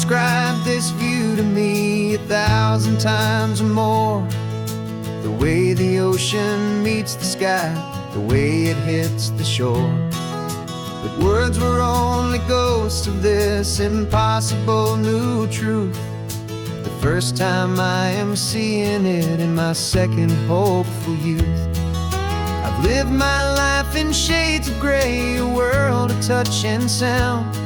described this view to me 1,000 times or more. The way the ocean meets the sky, the way it hits the shore. But words were only ghosts of this impossible new truth. The first time I am seeing it in my second hopeful youth. I've lived my life in shades of gray, a world of touch and sound.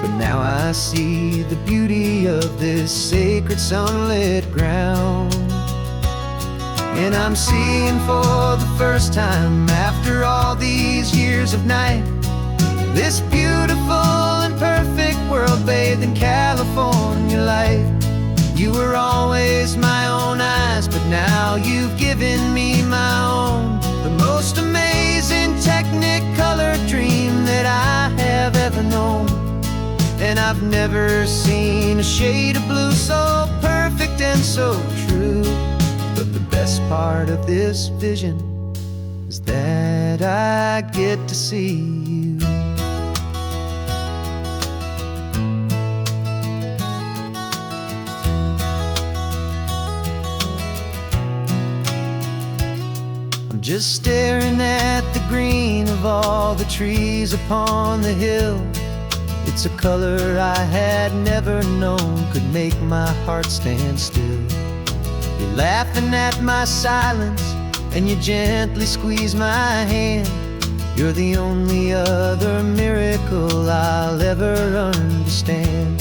But now I see the beauty of this sacred sunlit ground. And I'm seeing for the first time, after all these years of night, this beautiful and perfect world bathed in California light. You were always my own eyes, but now you've given me my own. The most amazing technicolor dream that I have ever known. And I've never seen a shade of blue so perfect and so true. But the best part of this vision is that I get to see you. I'm just staring at the green of all the trees upon the hill. It's a color I had never known could make my heart stand still. You're laughing at my silence, and you gently squeeze my hand. You're the only other miracle I'll ever understand.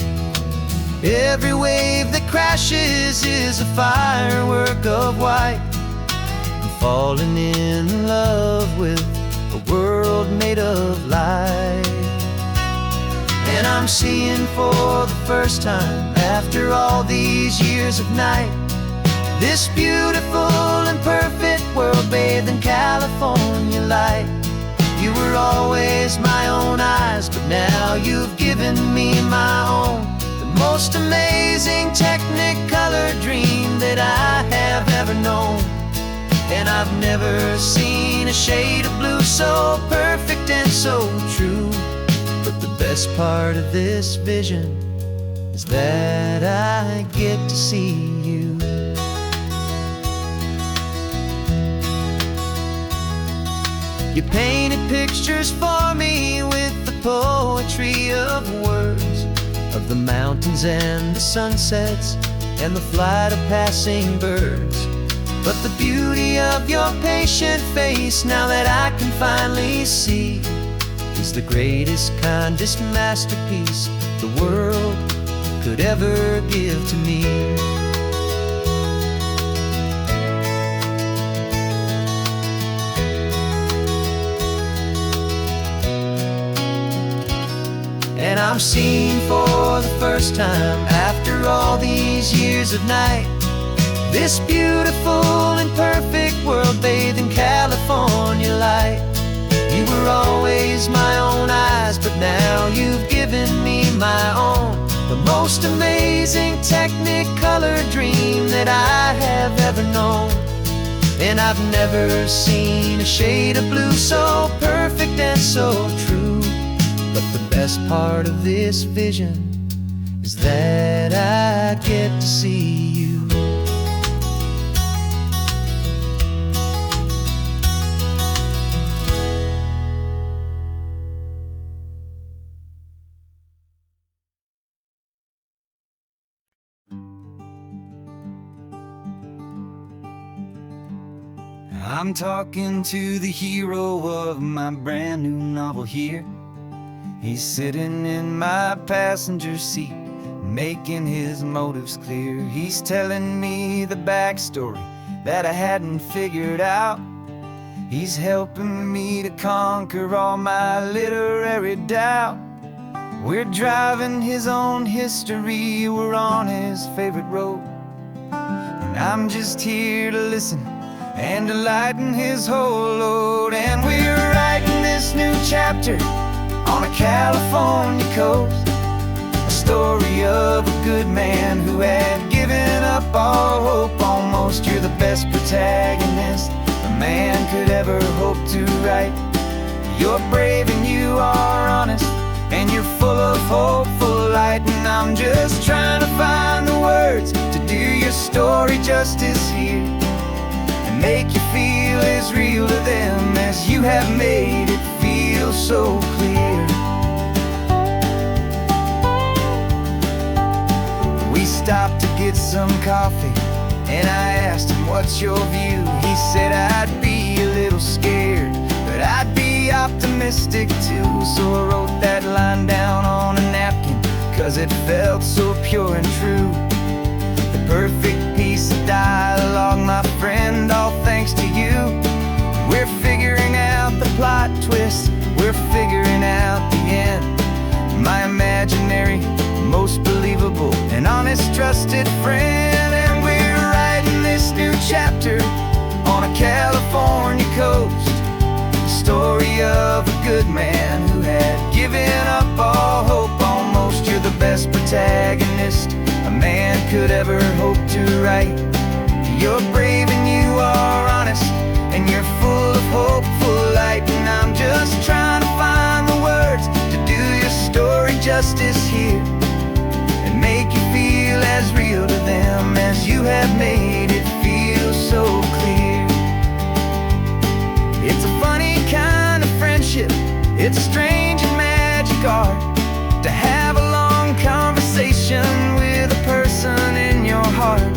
Every wave that crashes is a firework of white. I'm falling in love with a world made of light. And I'm seeing for the first time, after all these years of night, this beautiful and perfect world bathed in California light. You were always my own eyes, but now you've given me my own. The most amazing technicolor dream that I have ever known. And I've never seen a shade of blue so perfect and so true. But the best part of this vision is that I get to see you. You painted pictures for me with the poetry of words, of the mountains and the sunsets and the flight of passing birds. But the beauty of your patient face, now that I can finally see, is the greatest, kindest masterpiece the world could ever give to me. And I'm seeing for the first time, after all these years of night, this beautiful and perfect world bathed in California light. You were always my own eyes, but now you've given me my own. The most amazing technicolor dream that I have ever known. And I've never seen a shade of blue so perfect and so true. But the best part of this vision is that I get to see you. I'm talking to the hero of my brand new novel here. He's sitting in my passenger seat, making his motives clear. He's telling me the backstory that I hadn't figured out. He's helping me to conquer all my literary doubt. We're driving his own history, we're on his favorite road. And I'm just here to listen and to lighten his whole load. And we're writing this new chapter on a California coast, a story of a good man who had given up all hope almost. You're the best protagonist a man could ever hope to write. You're brave and you are honest, and you're full of hope, full light, and I'm just trying to find the words to do your story justice here, and make you feel as real to them as you have made it feel so clear. We stopped to get some coffee, and I asked him, what's your view? He said, I'd be a little scared, but I'd be optimistic too. So I wrote that line down on a napkin, 'cause it felt so pure and true. The perfect piece of dialogue, my friend, all thanks to you. We're figuring out the plot twist, we're figuring out the end. My imaginary, most believable and honest trusted friend. And we're writing this new chapter on a California coast, the story of a good man who had given up all hope almost. You're the best protagonist a man could ever hope to write. You're brave and you are honest, and you're full of hopeful light. And I'm just trying to find the words to do your story justice here, and make you feel as real to them as you have made it feel so clear. It's a funny kind of friendship, it's strange and magic art to have a long conversation with a person in your heart.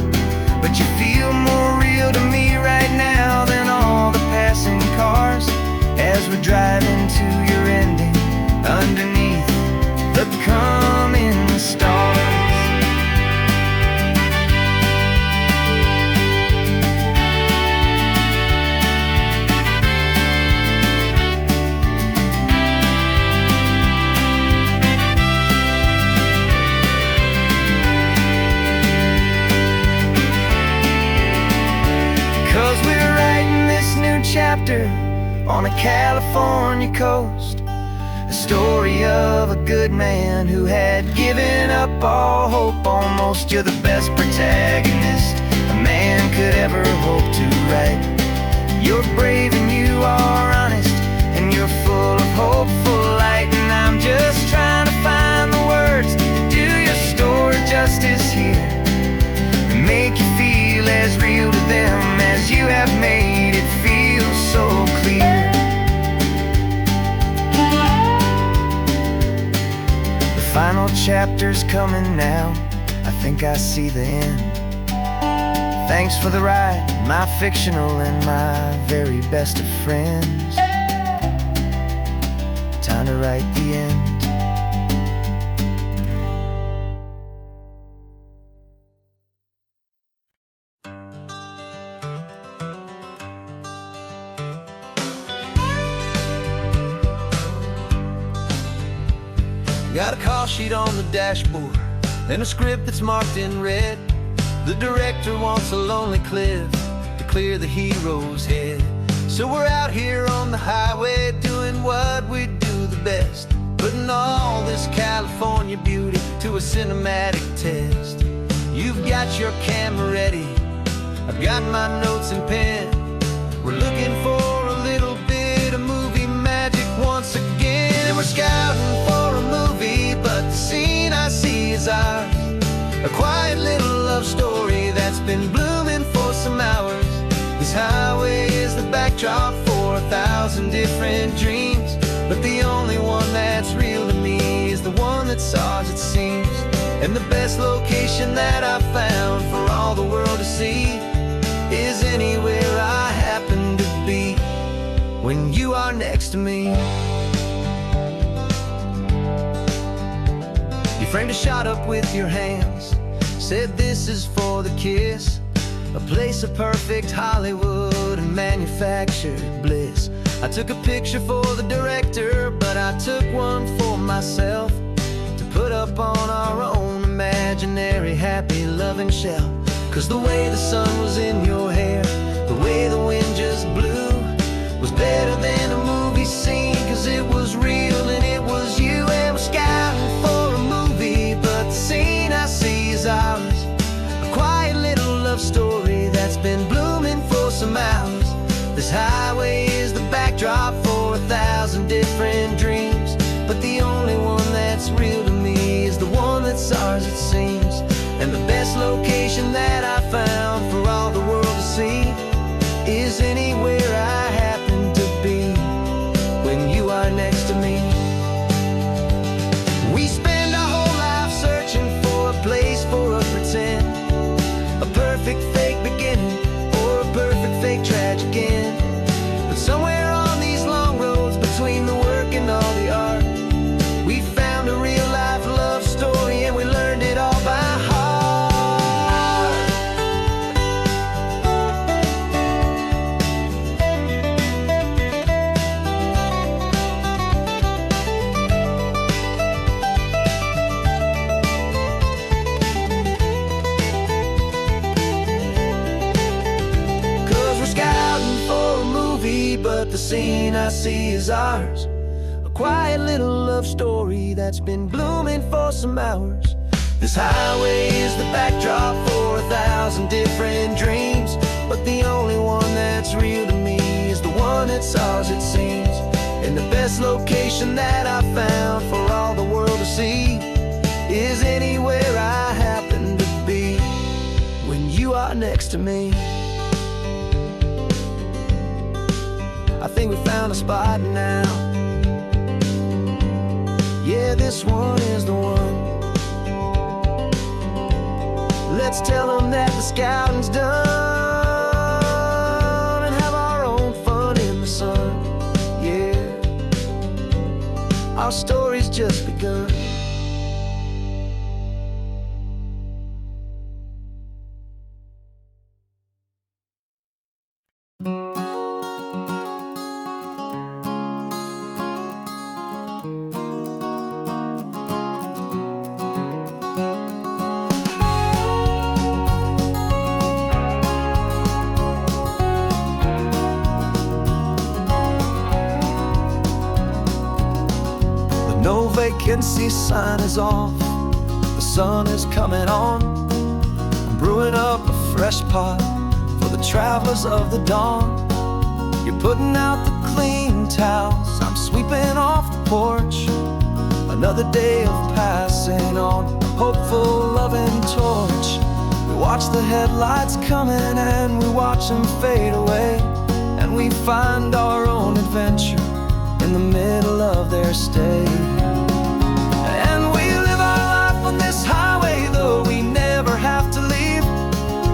But you feel more real to me right now than all the passing cars, as we're driving to your ending underneath the coming stars. 'Cause we're writing this new chapter on a California coast, a story of a good man who had given up all hope almost. You're the best protagonist a man could ever hope to write. You're brave and you are honest, and you're full of hopeful light. And I'm just trying to find the words to do your story justice here, and make you feel as real to them as you have made it feel so clear. The final chapter's coming now, I think I see the end. Thanks for the ride, my fictional and my very best of friends. Time to write the end. Got a call sheet on the dashboard and a script that's marked in red. The director wants a lonely cliff to clear the hero's head. So we're out here on the highway doing what we do the best, putting all this California beauty to a cinematic test. You've got your camera ready, I've got my notes and pen. We're looking for a little bit of movie magic once again. And we're scouting for a movie, but the scene I see is ours. A quiet little love story that's been blooming for some hours. This highway is the backdrop for 1,000 different dreams, but the only one that's real to me is the one that's ours, it seems. And the best location that I've found for all the world to see is anywhere I happen to be when you are next to me. You framed a shot up with your hands, said this is for the kiss, a place of perfect Hollywood and manufactured bliss. I took a picture for the director, but I took one for myself to put up on our own imaginary happy loving shelf. 'Cause the way the sun was in your hair, the way the wind just blew, was better than a movie scene. 'Cause it was real and it was you. And we're scouting for a movie, but the scene I see is ours. A quiet little love story that's been blooming for some hours. This highway is the backdrop for 1,000 different dreams, but the only one that's real to me is the one perfect fake beginning or a perfect fake tragic end. But somewhere on these long roads between the work and all the art, we found a real life love story and we learned it all by heart. But the scene I see is ours, a quiet little love story that's been blooming for some hours. This highway is the backdrop for 1,000 different dreams, but the only one that's real to me is the one that's ours, it seems. And the best location that I found for all the world to see is anywhere I happen to be when you are next to me. I think we found a spot now. Yeah, this one is the one. Let's tell them that the scouting's done and have our own fun in the sun. Yeah, our story's just begun. No vacancy sign is off, the sun is coming on. I'm brewing up a fresh pot for the travelers of the dawn. You're putting out the clean towels, I'm sweeping off the porch. Another day of passing on, a hopeful loving torch. We watch the headlights coming and we watch them fade away, and we find our own adventure in the middle of their stay. And we live our life on this highway, though we never have to leave.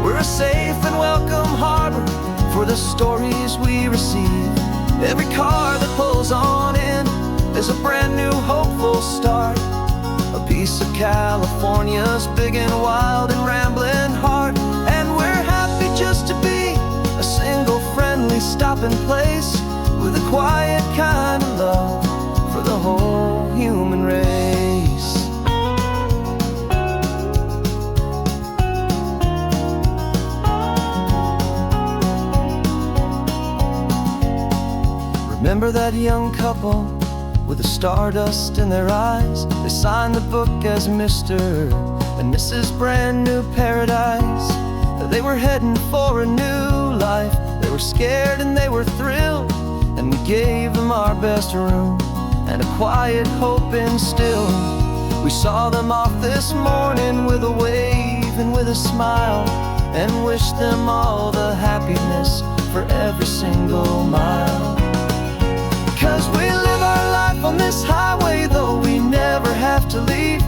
We're a safe and welcome harbor for the stories we receive. Every car that pulls on in is a brand new hopeful start, a piece of California's big and wild and rambling heart. And we're happy just to be a single friendly stopping place with a quiet kind of love for the whole human race. Remember that young couple with the stardust in their eyes? They signed the book as Mr. and Mrs. Brand New Paradise. They were heading for a new life. They were scared and they were thrilled, and we gave them our best room and a quiet hope instilled. We saw them off this morning with a wave and with a smile, and wished them all the happiness for every single mile. 'Cause we live our life on this highway, though we never have to leave.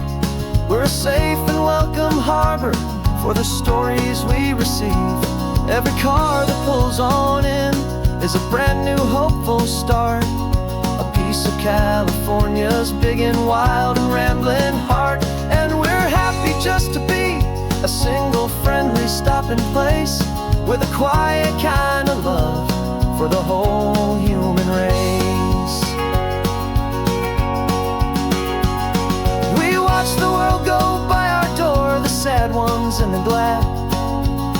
We're a safe and welcome harbor for the stories we receive. Every car that pulls on in is a brand new hopeful start, a piece of California's big and wild and rambling heart. And we're happy just to be a single friendly stopping place with a quiet kind of love for the whole human race. We watch the world go by our door, the sad ones and the glad,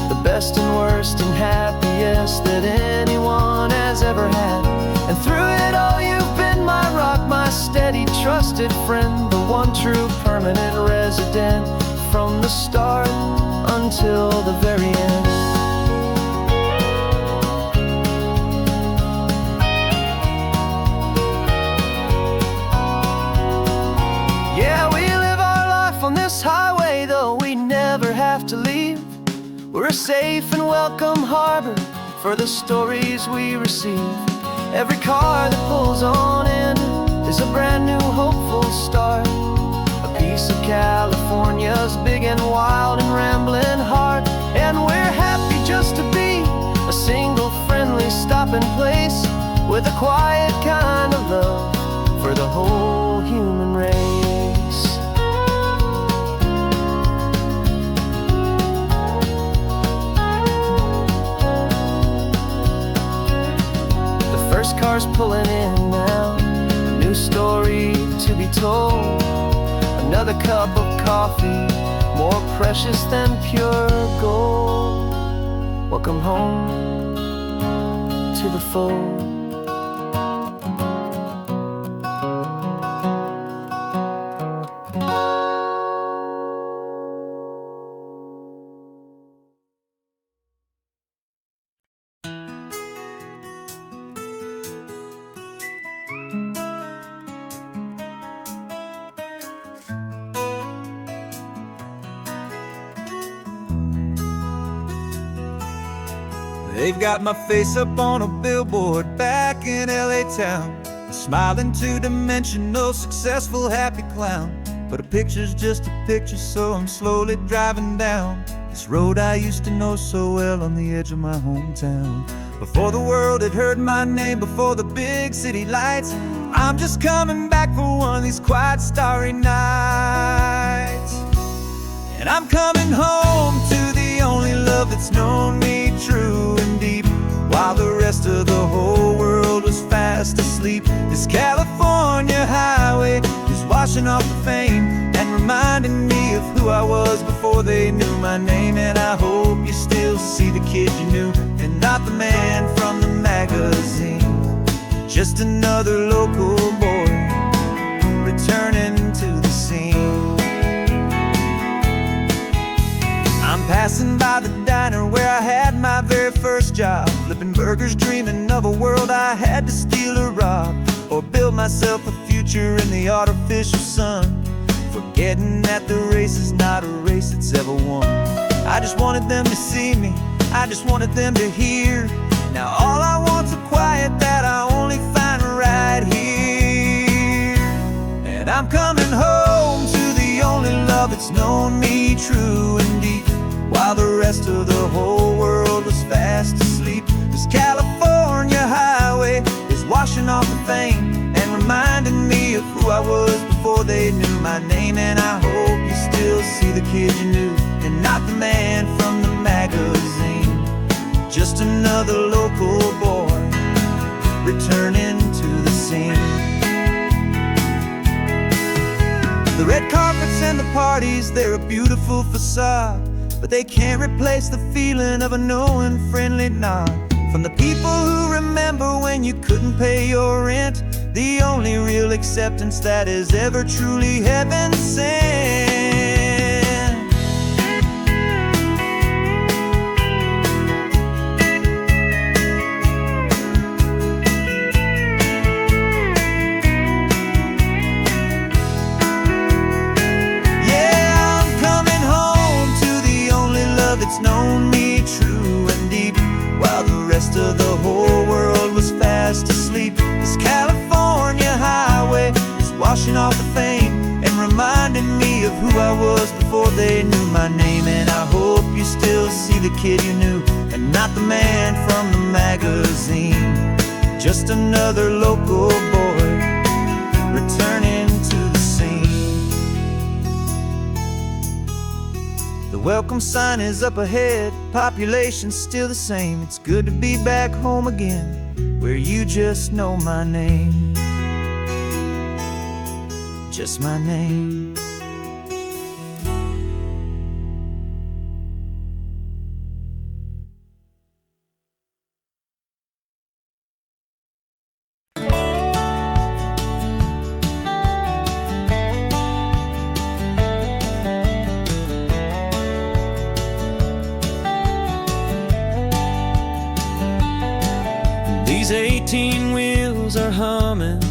the best and worst and happiest that anyone has ever had. And through it all you've been my rock, my steady trusted friend, the one true permanent resident from the start until the very end. Yeah, we live our life on this highway, though we never have to leave. We're a safe and welcome harbor for the stories we receive. Every car that pulls on in is a brand new hopeful start, a piece of California's big and wild and rambling heart. And we're quiet kind of love for the whole human race. The first car's pulling in now, a new story to be told. Another cup of coffee, more precious than pure gold. Welcome home to the fold. They've got my face up on a billboard back in LA town, a smiling two-dimensional, successful, happy clown. But a picture's just a picture, so I'm slowly driving down this road I used to know so well on the edge of my hometown. Before the world had heard my name, before the big city lights, I'm just coming back for one of these quiet, starry nights. And I'm coming home to the only love that's known me true and deep, while the rest of the whole world was fast asleep. This California highway is washing off the fame and reminding me of who I was before they knew my name. And I hope you still see the kid you knew, and not the man from the magazine. Just another local boy returning to the scene. I'm passing by the diner where I had my very first job, flipping burgers, dreaming of a world I had to steal or rob, or build myself a future in the artificial sun, forgetting that the race is not a race that's ever won. I just wanted them to see me, I just wanted them to hear. Now all I want's a quiet that I only find right here. And I'm coming home to the only love that's known me true and deep, while the rest of the whole world was fast asleep. This California highway is washing off the fame and reminding me of who I was before they knew my name. And I hope you still see the kid you knew, and not the man from the magazine. Just another local boy returning to the scene. The red carpets and the parties, they're a beautiful facade, but they can't replace the feeling of a knowing, friendly nod from the people who remember when you couldn't pay your rent. The only real acceptance that is ever truly heaven sent. Yeah, I'm coming home to the only love that's known me true and deep, while the rest of the whole world was fast asleep. This California highway is washing off the fame and reminding me of who I was before they knew my name. And I hope you still see the kid you knew, and not the man from the magazine. Just another local boy returning to the scene. The welcome sign is up ahead, population's still the same. It's good to be back home again, where you just know my name. Just my name. These 18 wheels are humming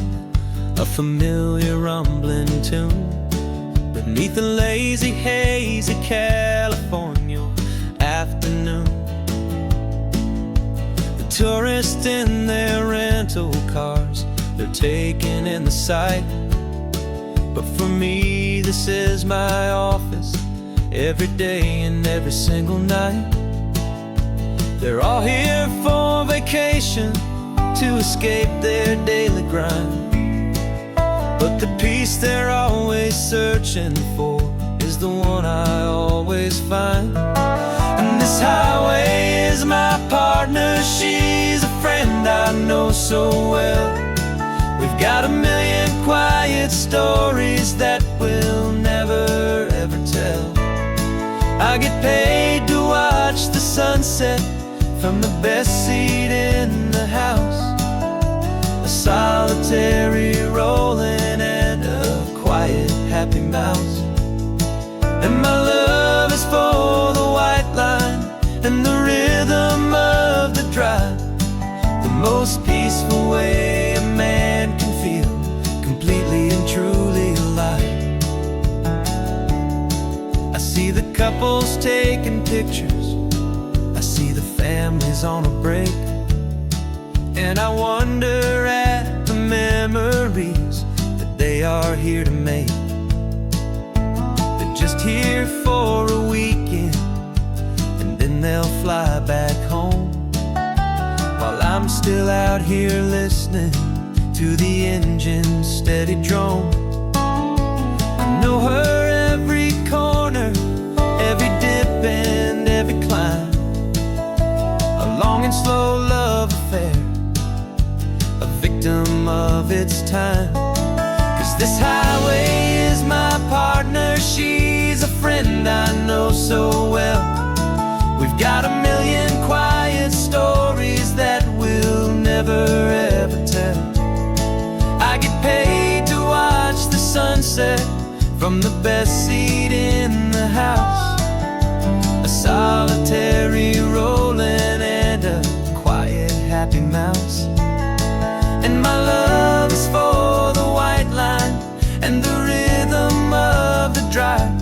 a familiar rumbling tune beneath the lazy haze of California afternoon. The tourists in their rental cars, they're taking in the sight, but for me this is my office every day and every single night. They're all here for vacation, to escape their daily grind. But the peace they're always searching for is the one I always find. And this highway is my partner, she's a friend I know so well. We've got a million quiet stories that we'll never ever tell. I get paid to watch the sunset from the best seat in the house, a solitary rolling and a quiet happy mouse. And my love is for the white line and the rhythm of the drive, the most peaceful way a man can feel completely and truly alive. I see the couples taking pictures, I see the families on a break, and I wonder at the memories that they are here to make. They're just here for a weekend and then they'll fly back home, while I'm still out here listening to the engine's steady drone. I know her every corner, every dip and every climb, a long and slow love affair, a victim of its time. 'Cause this highway is my partner, she's a friend I know so well. We've got a million quiet stories that we'll never ever tell. I get paid to watch the sunset from the best seat in the house, a solitary rolling and a quiet happy mouse. And my love is for the white line and the rhythm of the drive,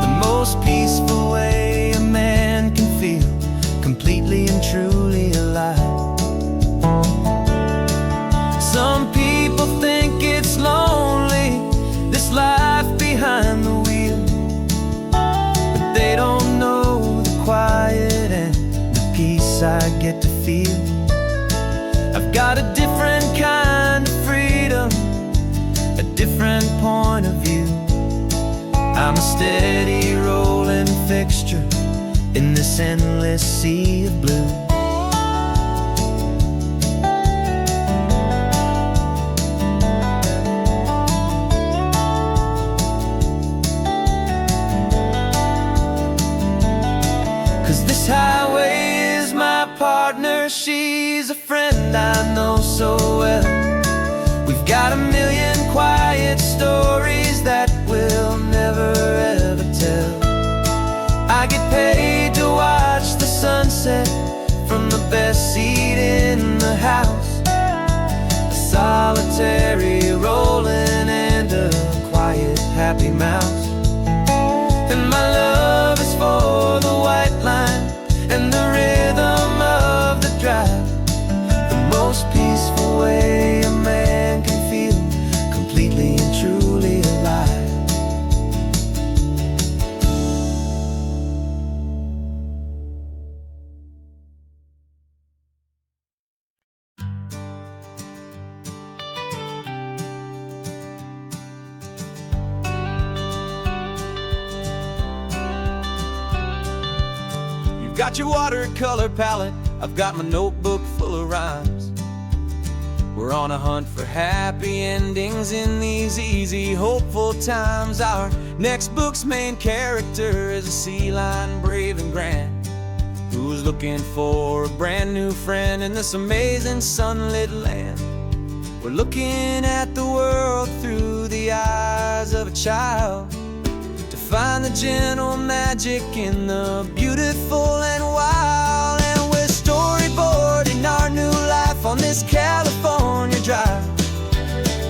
the most peaceful way a man can feel completely and truly alive. Some people think it's lonely, this life behind the wheel, but they don't know the quiet and the peace I get to feel. I've got a different kind of freedom, a different point of view. I'm a steady rolling fixture in this endless sea of blue. 'Cause this highway is my partner, she's a friend I know so well. We've got a million quiet stories that we'll never ever tell. I get paid to watch the sunset from the best seat in the house, a solitary rolling and a quiet happy mouse. And my love is for the white line and the rhythm of the drive, the most peaceful way a man can feel completely and truly alive. Got your watercolor palette, I've got my notebook full of rhymes. We're on a hunt for happy endings in these easy, hopeful times. Our next book's main character is a sea lion, brave and grand, who's looking for a brand new friend in this amazing sunlit land. We're looking at the world through the eyes of a child, find the gentle magic in the beautiful and wild. And we're storyboarding our new life on this California drive,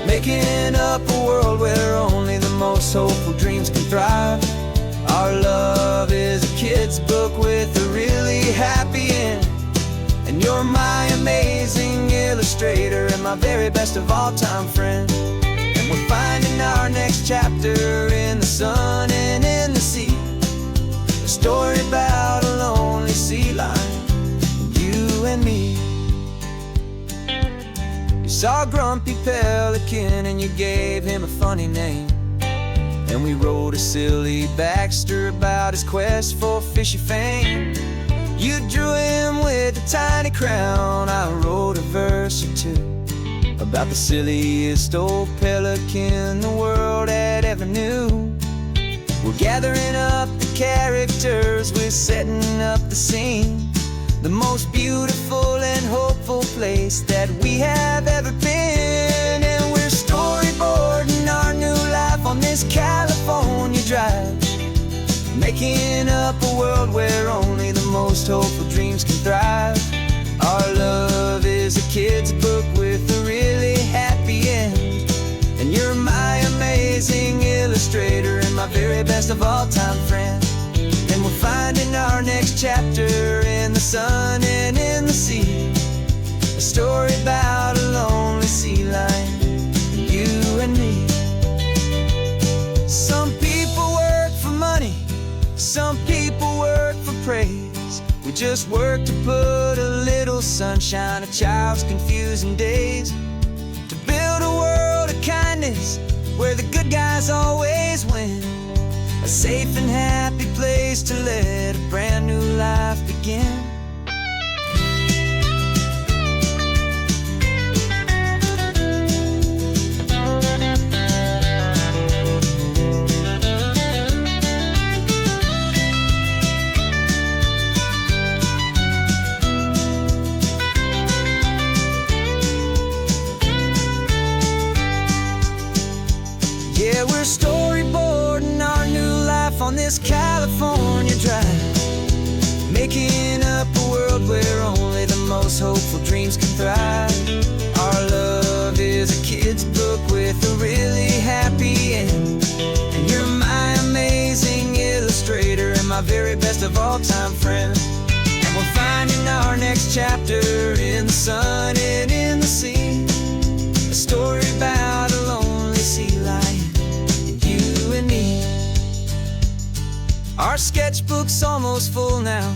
making up a world where only the most hopeful dreams can thrive. Our love is a kid's book with a really happy end, and you're my amazing illustrator and my very best of all time friend. We're finding our next chapter in the sun and in the sea, a story about a lonely sea lion, you and me. saw a grumpy pelican and you gave him a funny name. And we wrote a silly Baxter about his quest for fishy fame. You drew him with a tiny crown, I wrote a verse or two about the silliest old pelican the world had ever knew. We're gathering up the characters, we're setting up the scene, the most beautiful and hopeful place that we have ever been. And we're storyboarding our new life on this California drive, making up a world where only the most hopeful dreams can thrive. Our love is a kid's book with a really happy end, and you're my amazing illustrator and my very best of all-time friend. And we're finding our next chapter in the sun and in the sea, a story about a lonely sea lion, you and me. Some people work for money, some people work for praise. We just work to put a little sunshine in a child's confusing days, to build a world of kindness where the good guys always win, a safe and happy place to let a brand new life begin. Yeah, we're storyboarding our new life on this California drive, making up a world where only the most hopeful dreams can thrive. Our love is a kid's book with a really happy end, and you're my amazing illustrator and my very best of all-time friend. And we're finding our next chapter in the sun and in the sea, a story about a lonely sea lion, you and me. Our sketchbook's almost full now,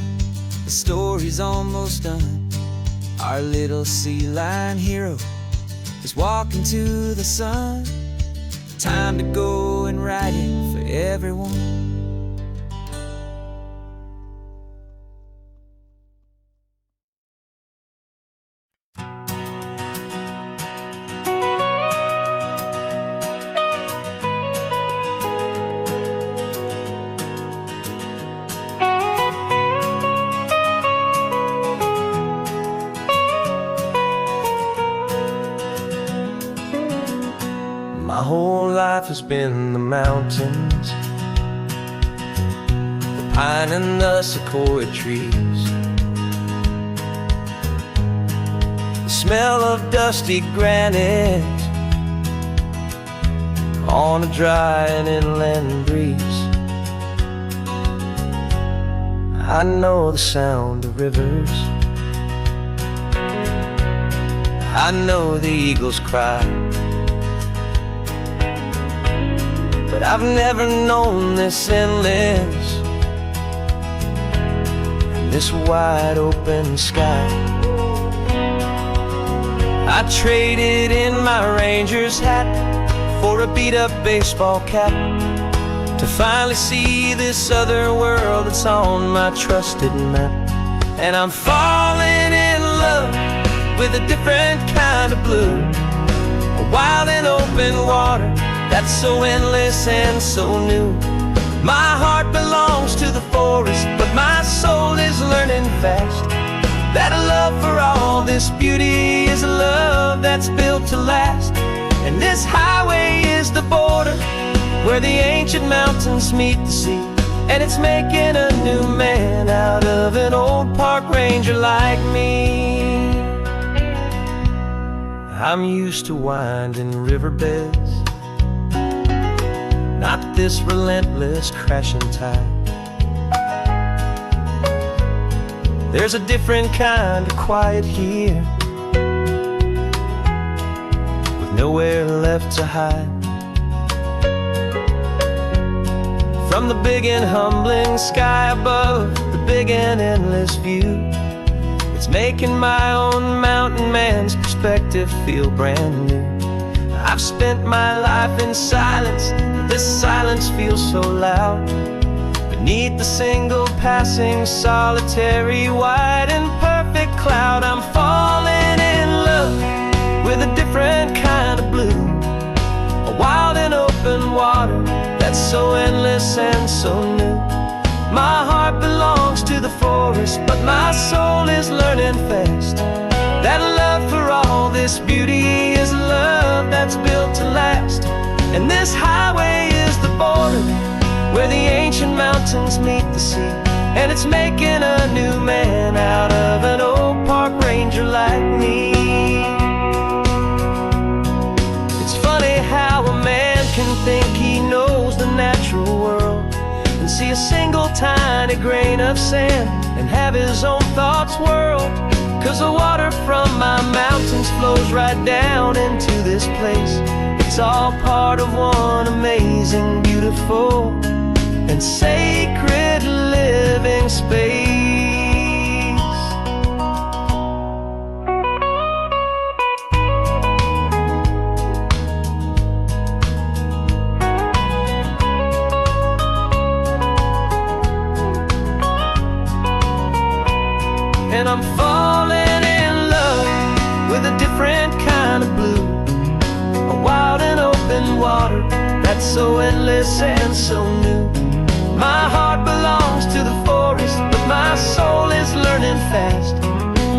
the story's almost done. Our little sea lion hero is walking to the sun. Time to go and write it for everyone. My whole life has been the mountains, the pine and the sequoia trees, the smell of dusty granite on a dry and inland breeze. I know the sound of rivers, I know the eagles cry, but I've never known this endless, this wide open sky. I traded in my ranger's hat for a beat-up baseball cap, to finally see this other world that's on my trusted map. And I'm falling in love with a different kind of blue, a wild and open water that's so endless and so new. My heart belongs to the forest, but my soul is learning fast that a love for all this beauty is a love that's built to last. And this highway is the border where the ancient mountains meet the sea, and it's making a new man out of an old park ranger like me. I'm used to winding riverbeds, not this relentless crashing tide. There's a different kind of quiet here, with nowhere left to hide. From the big and humbling sky above, the big and endless view, it's making my own mountain man's perspective feel brand new. I've spent my life in silence, this silence feels so loud. Beneath the single passing solitary white and perfect cloud, I'm falling in love with a different kind of blue. A wild and open water that's so endless and so new. My heart belongs to the forest, but my soul is learning fast that love for all this beauty is love that's built to last. And this highway is the border where the ancient mountains meet the sea, and it's making a new man out of an old park ranger like me. It's funny how a man can think he knows the natural world and see a single tiny grain of sand and have his own thoughts whirled. 'Cause the water from my mountains flows right down into this place. It's all part of one amazing, beautiful, and sacred living space. And I'm falling in love with a different kind of blue. A wild and open water that's so endless and so new. My heart belongs to the forest, but my soul is learning fast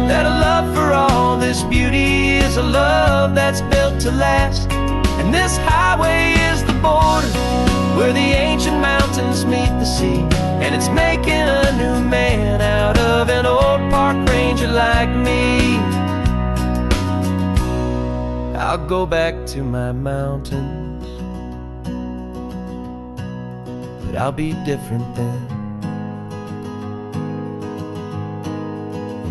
that a love for all this beauty is a love that's built to last. And this highway is the border where the ancient mountains meet the sea, and it's making a new man out of an old park ranger like me. I'll go back to my mountains, but I'll be different then,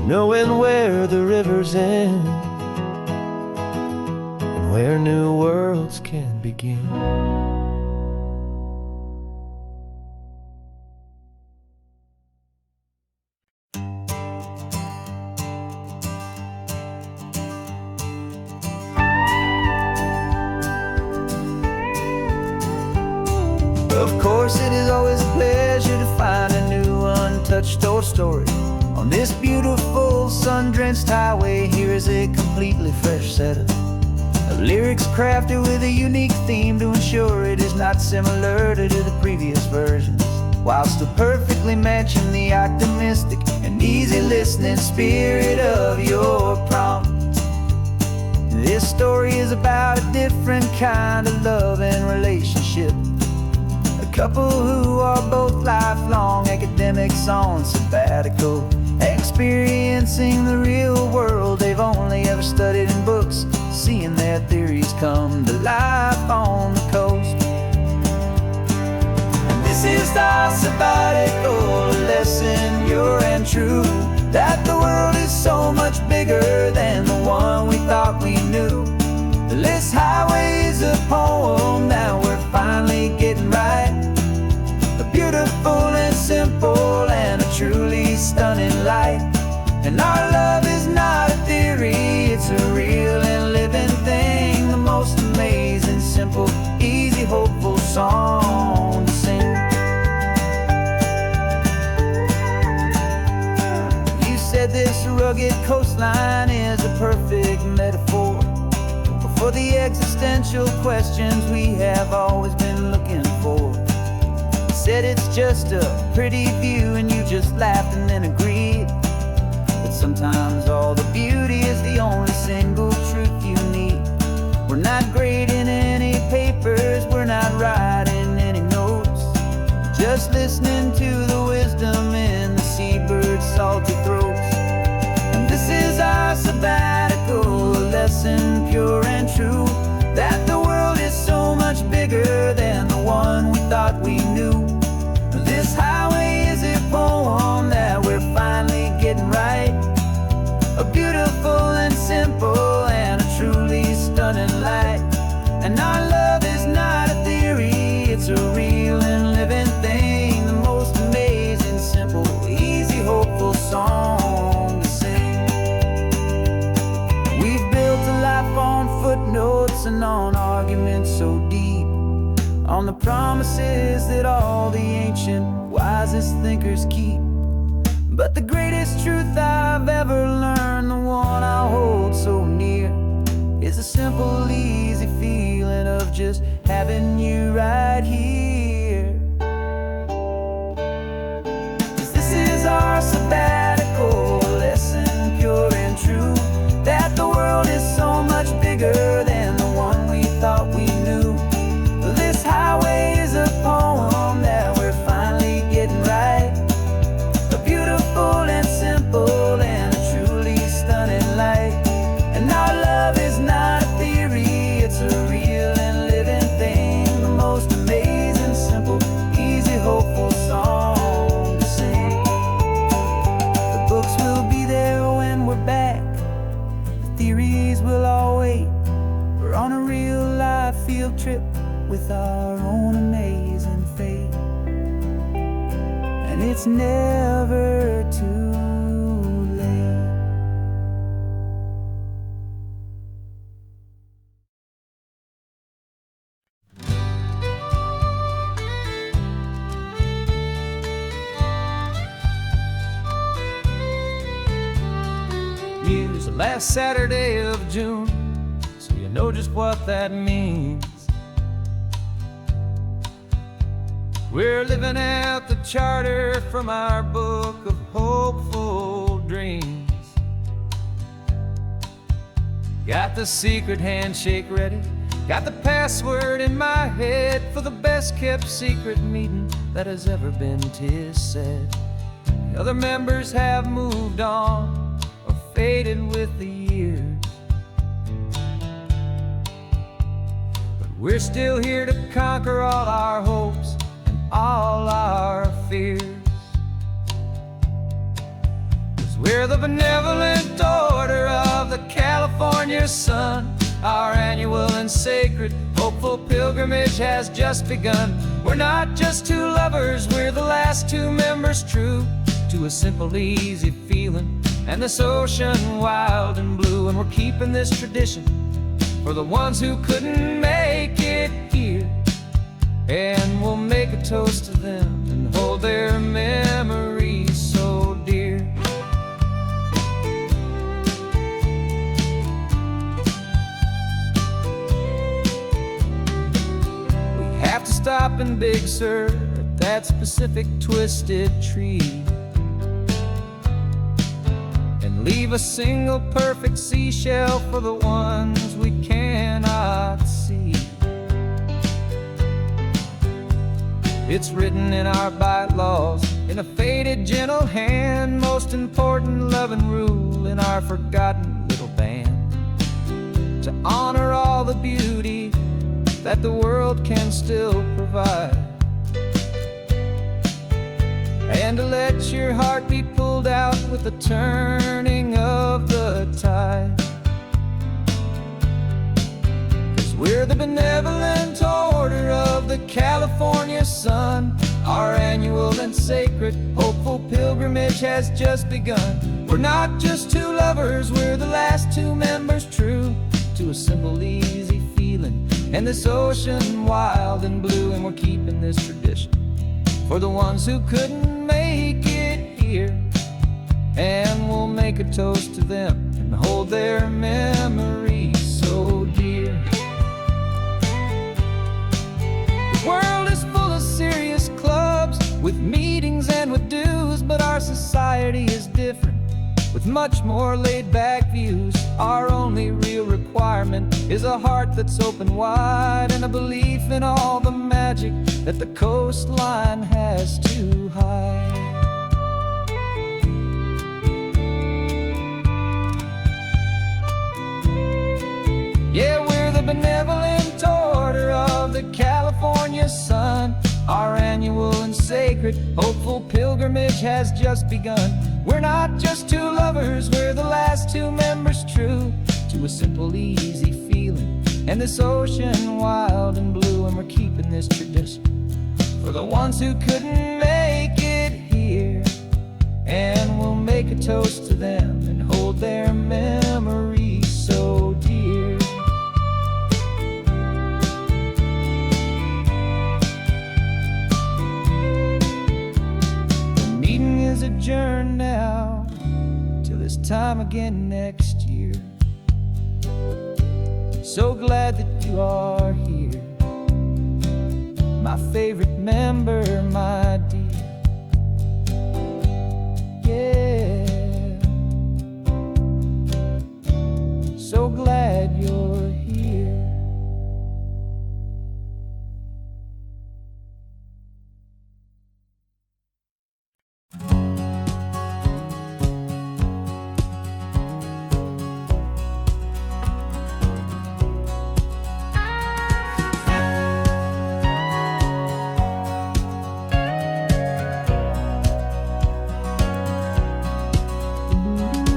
knowing where the rivers end and where new worlds can begin. Of course, it is always a pleasure to find a new untouched old story. On this beautiful sun-drenched highway, here is a completely fresh set of lyrics crafted with a unique theme to ensure it is not similar to the previous versions, while still perfectly matching the optimistic and easy listening spirit of your prompt. This story is about a different kind of love and relationship. A couple who are both lifelong academics on sabbatical, experiencing the real world they've only ever studied in books, seeing their theories come to life on the coast. And this is our sabbatical lesson, pure and true, that the world is so much bigger than the one we thought we knew. This highway is a poem that we're finally getting right. A beautiful and simple and a truly stunning light. And our love is not a theory, it's a real and living thing. The most amazing, simple, easy, hopeful song to sing. You said this rugged coastline is a perfect metaphor for the existential questions we have always been looking for. Said it's just a pretty view and you just laughed and then agreed. But sometimes all the beauty is the only single truth you need. We're not grading any papers, we're not writing any notes, just listening to the wisdom in the seabird's salty throats. And this is our sabbatical lesson, pure and true, that the world is so much bigger than the one we thought we knew. This highway is a poem that we're finally getting right. A beautiful and simple and a truly stunning light. And our love is not a theory, it's a real and living thing. The most on the promises that all the ancient, wisest thinkers keep. But the greatest truth I've ever learned, the one I hold so near, is a simple, easy feeling of just having you right here. 'Cause this is our sabbatical, a lesson pure and true, that the world is so much bigger than the one we thought we knew. This highway is a poem that we're finally getting right, a beautiful and simple and a truly stunning light. And our love is not a theory, it's a real and living thing, the most amazing, simple, easy, hopeful song to sing. The books will be there when we're back, the theories will all wait. We're on a real life field trip with our own amazing fate, and it's never too late. Here's the last Saturday of June, so you know just what that means. We're living out the charter from our book of hopeful dreams. Got the secret handshake ready, got the password in my head for the best kept secret meeting that has ever been, 'tis said. The other members have moved on or faded with the years, but we're still here to conquer all our hopes, all our fears. 'Cause we're the benevolent order of the California sun. Our annual and sacred hopeful pilgrimage has just begun. We're not just two lovers, we're the last two members true to a simple, easy feeling, and this ocean wild and blue. And we're keeping this tradition for the ones who couldn't make it here, and we'll make a toast to them and hold their memories so dear. We have to stop in Big Sur at that specific twisted tree and leave a single perfect seashell for the ones we cannot see. It's written in our bylaws, in a faded, gentle hand, most important loving rule in our forgotten little band, to honor all the beauty that the world can still provide, and to let your heart be pulled out with the turning of the tide. 'Cause we're the benevolent order of the California sun. Our annual and sacred hopeful pilgrimage has just begun. We're not just two lovers, we're the last two members true to a simple, easy feeling, and this ocean wild and blue. And we're keeping this tradition for the ones who couldn't make it here, and we'll make a toast to them and hold their memories so dear. The world is full of serious clubs with meetings and with dues, but our society is different with much more laid-back views. Our only real requirement is a heart that's open wide, and a belief in all the magic that the coastline has to hide. Yeah, we're the benevolent order of the California sun. Our annual and sacred hopeful pilgrimage has just begun. We're not just two lovers, we're the last two members true to a simple, easy feeling, and this ocean wild and blue. And we're keeping this tradition for the ones who couldn't make it here, and we'll make a toast to them and hold their memories so dear. sojourn now till this time again next year. So glad that you are here, my favorite member, my dear. Yeah, so glad you're here.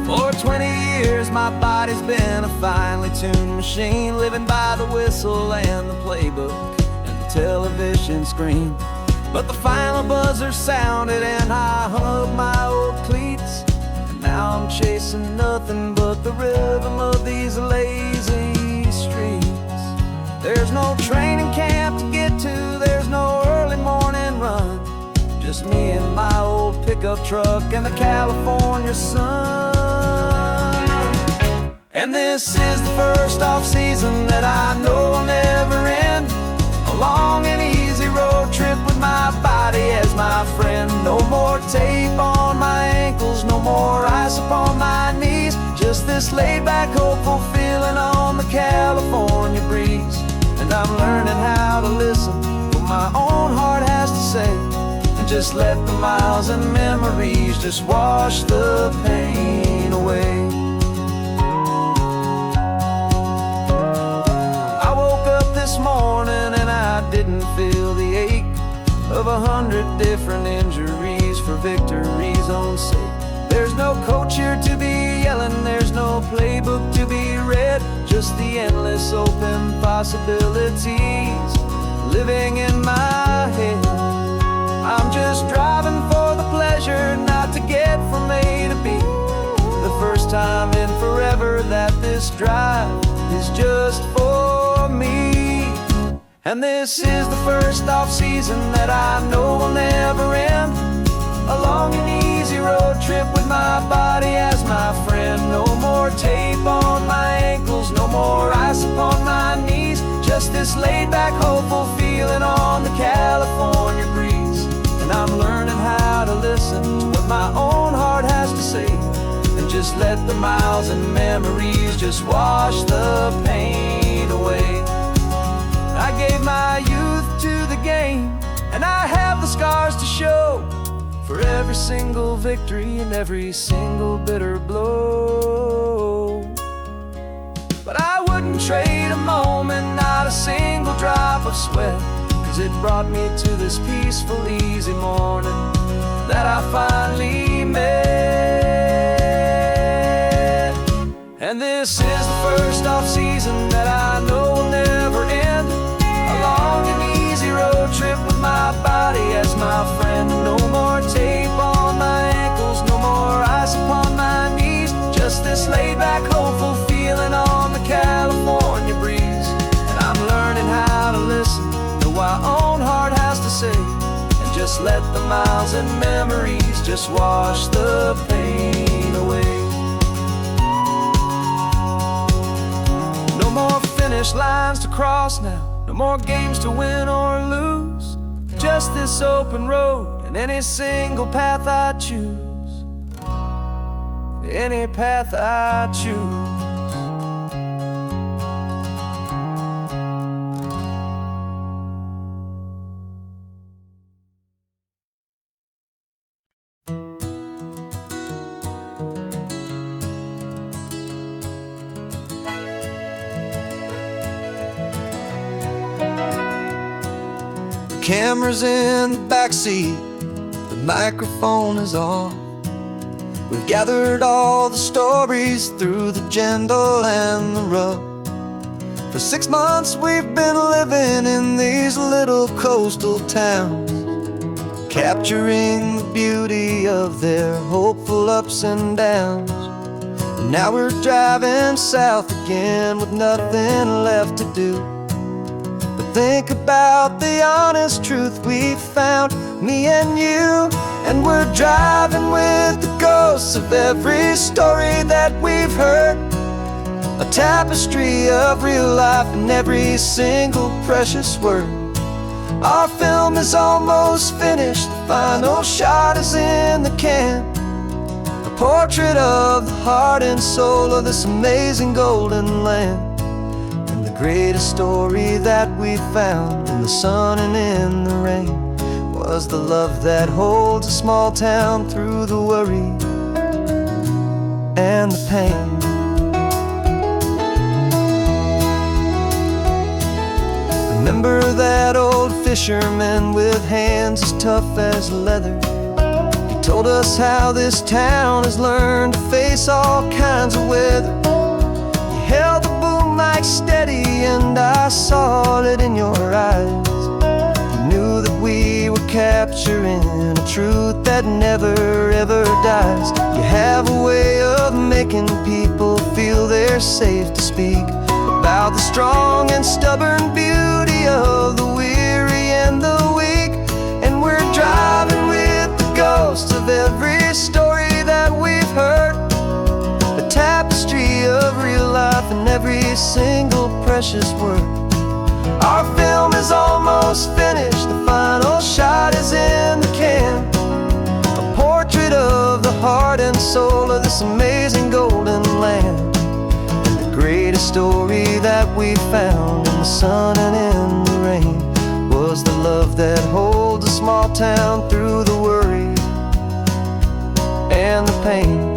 For 20 years my body's been a finely tuned machine, living by the whistle and the playbook and the television screen. But the final buzzer sounded and I hung up my old cleats, and now I'm chasing nothing but the rhythm of these lazy streets. There's no training camp to get to, there's no early morning run, just me and my old pickup truck and the California sun. And this is the first off-season that I know will never end, a long and easy road trip with my body as my friend. No more tape on my ankles, no more ice upon my knees, just this laid-back, hopeful feeling on the California breeze. And I'm learning how to listen what my own heart has to say, and just let the miles and memories just wash the pain away. This morning and I didn't feel the ache of 100 different injuries for victory's own sake. There's no coach here to be yelling, there's no playbook to be read, just the endless open possibilities living in my head. I'm just driving for the pleasure, not to get from A to B. The first time in forever that this drive is just for me. And this is the first off-season that I know will never end, a long and easy road trip with my body as my friend. No more tape on my ankles, no more ice upon my knees, just this laid-back, hopeful feeling on the California breeze. And I'm learning how to listen to what my own heart has to say, and just let the miles and memories just wash the pain away. I gave my youth to the game, and I have the scars to show for every single victory and every single bitter blow. But I wouldn't trade a moment, not a single drop of sweat, 'cause it brought me to this peaceful, easy morning that I finally met. And this is the first off-season that I know will never end, a long and easy road trip with my body as my friend. No more tape on my ankles, no more ice upon my knees, just this laid-back, hopeful feeling on the California breeze. And I'm learning how to listen to what my own heart has to say, and just let the miles and memories just wash the pain away. No more finish lines to cross now, no more games to win or lose, just this open road and any single path I choose, any path I choose. Camera's in the backseat, the microphone is on. We've gathered all the stories through the gentle and the rough. For 6 months we've been living in these little coastal towns, capturing the beauty of their hopeful ups and downs. And now we're driving south again with nothing left to do. Think about the honest truth we found, me and you, And we're driving with the ghosts of every story that we've heard, a tapestry of real life in every single precious word. Our film is almost finished, the final shot is in the can, a portrait of the heart and soul of this amazing golden land. And the greatest story that we found in the sun and in the rain was the love that holds a small town through the worry and the pain. Remember that old fisherman with hands as tough as leather? He told us how this town has learned to face all kinds of weather. You held the boom mic steady and I saw it in your eyes. You knew that we were capturing a truth that never ever dies. You have a way of making people feel they're safe to speak about the strong and stubborn beauty of the weary and the weak. And we're driving with the ghosts of every story that we've heard, a tapestry of real life in every single precious word. Our film is almost finished, the final shot is in the can, a portrait of the heart and soul of this amazing golden land. Greatest story that we found in the sun and in the rain was the love that holds a small town through the worry and the pain.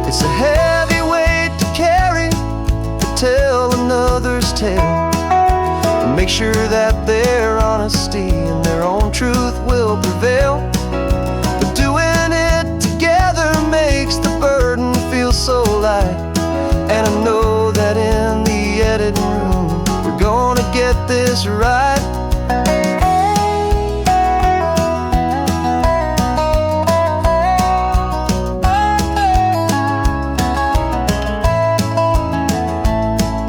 It's a heavy weight to carry, to tell another's tale, and make sure that their honesty and their own truth will prevail. But doing it together makes the burden feel so light. And I know that in the editing room we're gonna get this right.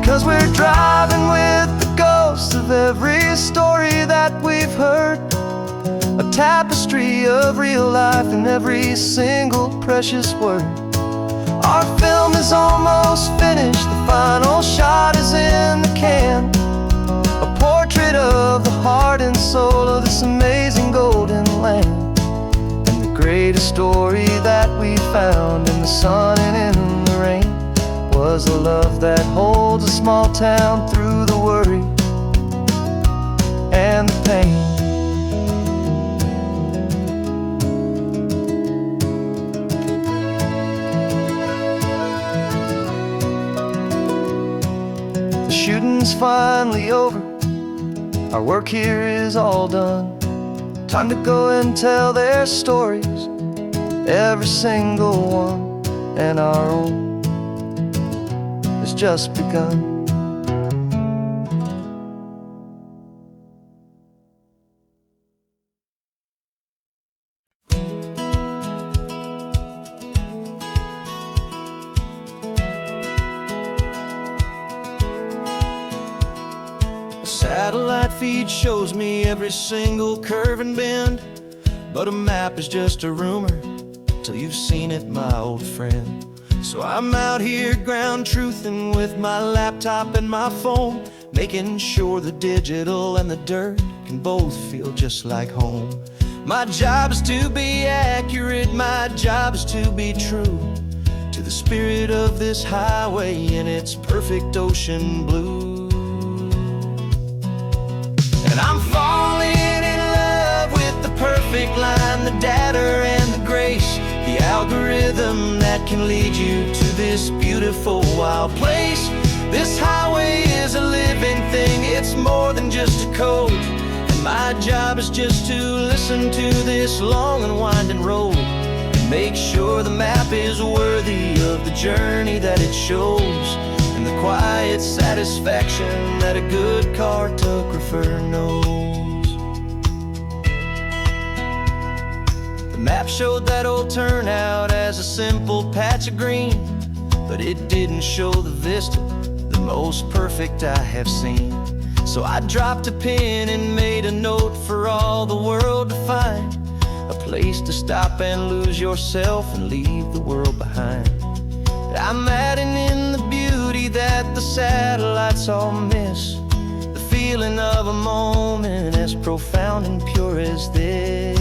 'Cause we're driving with the ghosts of every story that we've heard, a tapestry of real life in every single precious word. Our film is almost finished, the final shot is in the can, a portrait of the heart and soul of this amazing golden land. And the greatest story that we found in the sun and in the rain was the love that holds a small town through the worry and the pain. Shooting's finally over, our work here is all done. Time to go and tell their stories, every single one, and our own has just begun. Satellite feed shows me every single curve and bend, but a map is just a rumor till you've seen it, my old friend. So I'm out here ground truthing with my laptop and my phone, making sure the digital and the dirt can both feel just like home. My job is to be accurate, my job is to be true to the spirit of this highway in its perfect ocean blue. And I'm falling in love with the perfect line, the data and the grace, the algorithm that can lead you to this beautiful wild place. This highway is a living thing, it's more than just a code. And my job is just to listen to this long and winding road and make sure the map is worthy of the journey that it shows, and the quiet satisfaction that a good cartographer knows. The map showed that old turnout as a simple patch of green, but it didn't show the vista, the most perfect I have seen. So I dropped a pin and made a note for all the world to find. place to stop and lose yourself and leave the world behind. I'm adding in the beauty that the satellites all miss, the feeling of a moment as profound and pure as this.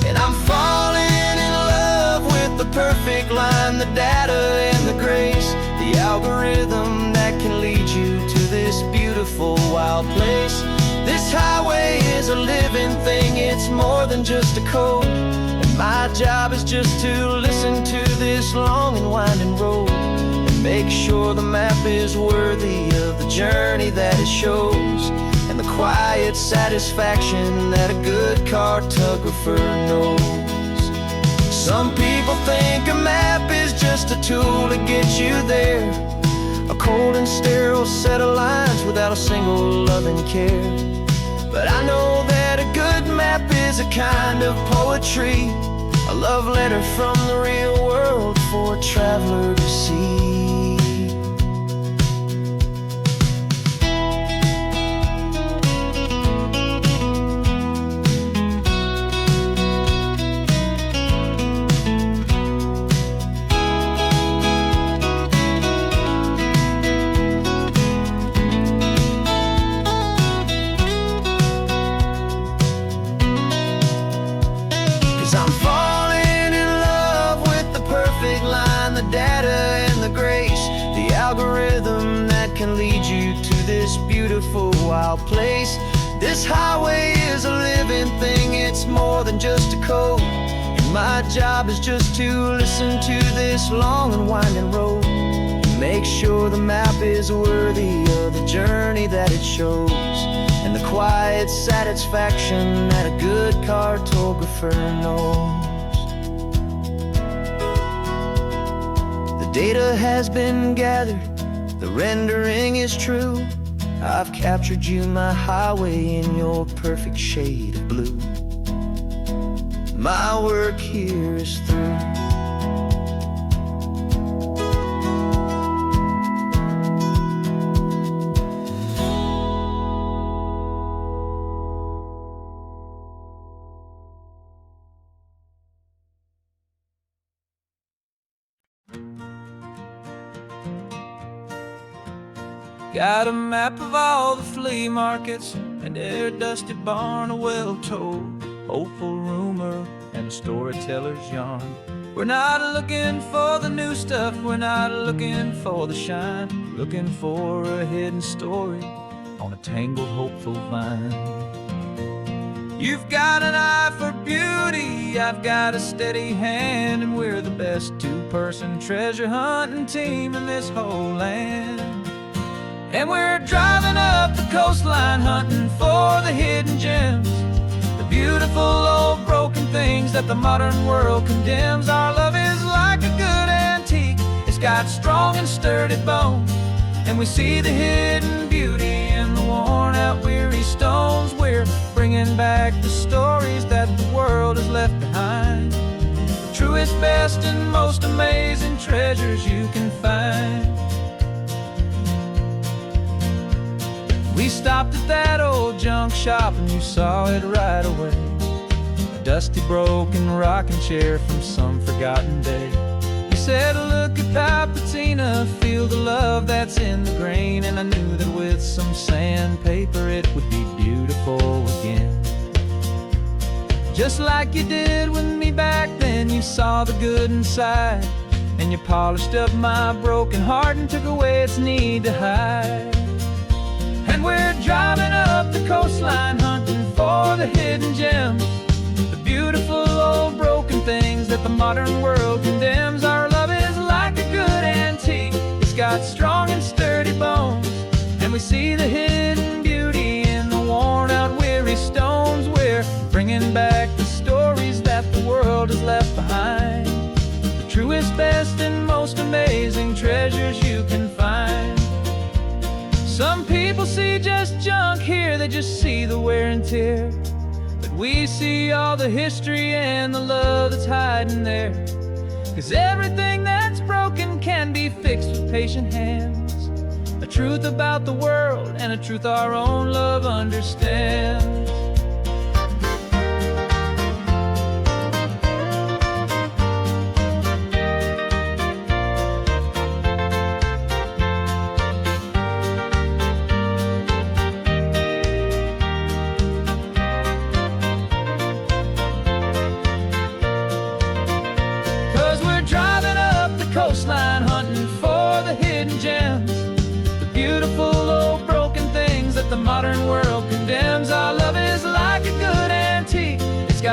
And I'm falling in love with the perfect line, the data and the grace, the algorithm that can lead you to this beautiful wild place. This highway is a living thing, it's more than just a code. And my job is just to listen to this long and winding road and make sure the map is worthy of the journey that it shows, and the quiet satisfaction that a good cartographer knows. Some people think a map is just a tool to get you there, a cold and sterile set of lines without a single loving care. But I know that a good map is a kind of poetry, a love letter from the real world for a traveler to see. 'Cause I'm falling in love with the perfect line, the data and the grace, the algorithm that can lead you to this beautiful wild place. This highway is a living thing, it's more than just a code. And my job is just to listen to this long and winding road and make sure the map is worthy of the journey that it shows, and the quiet satisfaction that a good cartographer knows. The data has been gathered, the rendering is true. I've captured you, my highway, in your perfect shade of blue. My work here is through. Got a map of all the flea markets and every dusty barn, a well-told hopeful rumor and a storyteller's yarn. We're not looking for the new stuff, we're not looking for the shine, looking for a hidden story on a tangled hopeful vine. You've got an eye for beauty, I've got a steady hand, and we're the best two-person treasure hunting team in this whole land. And we're driving up the coastline hunting for the hidden gems, the beautiful old broken things that the modern world condemns. Our love is like a good antique, it's got strong and sturdy bones, and we see the hidden beauty in the worn out weary stones. We're bringing back the stories that the world has left behind, the truest, best, and most amazing treasures you can find. We stopped at that old junk shop and you saw it right away, a dusty broken rocking chair from some forgotten day. You said, look at Papatina, feel the love that's in the grain, and I knew that with some sandpaper it would be beautiful again. Just like you did with me back then, you saw the good inside, and you polished up my broken heart and took away its need to hide. And we're driving up the coastline hunting for the hidden gems, the beautiful old broken things that the modern world condemns. Our love is like a good antique, it's got strong and sturdy bones, and we see the hidden beauty in the worn out weary stones. We're bringing back the stories that the world has left behind, the truest, best, and most amazing treasures you can find. Some people see just junk here, they just see the wear and tear, but we see all the history and the love that's hiding there. 'Cause everything that's broken can be fixed with patient hands, a truth about the world and a truth our own love understands.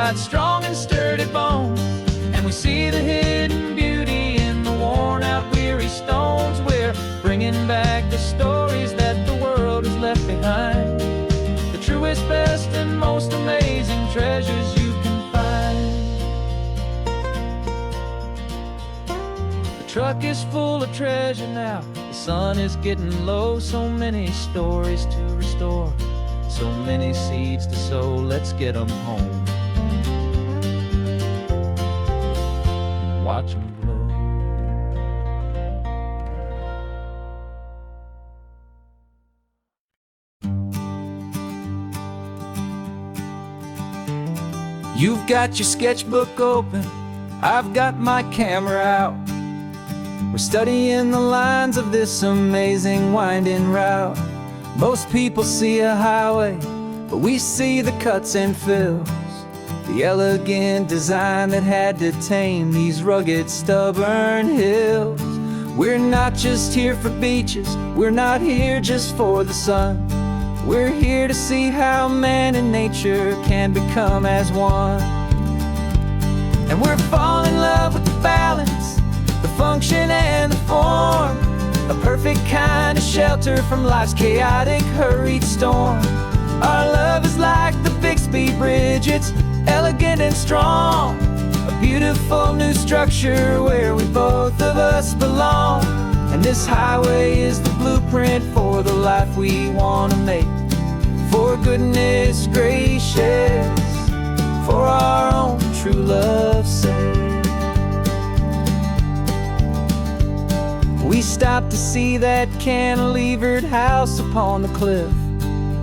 got strong and sturdy bones, and we see the hidden beauty in the worn out weary stones. We're bringing back the stories that the world has left behind, the truest, best, and most amazing treasures you can find. The truck is full of treasure now, the sun is getting low. So many stories to restore, so many seeds to sow. Let's get them home, watch them blow. You've got your sketchbook open, I've got my camera out. We're studying the lines of this amazing winding route. Most people see a highway, but we see the cuts and fills, the elegant design that had to tame these rugged, stubborn hills. We're not just here for beaches, we're not here just for the sun. We're here to see how man and nature can become as one. And we're falling in love with the balance, the function and the form, a perfect kind of shelter from life's chaotic, hurried storm. Our love is like the Bixby Bridge, it's elegant and strong, a beautiful new structure where we both of us belong. And this highway is the blueprint for the life we want to make. For goodness gracious, for our own true love's sake. We stopped to see that cantilevered house upon the cliff,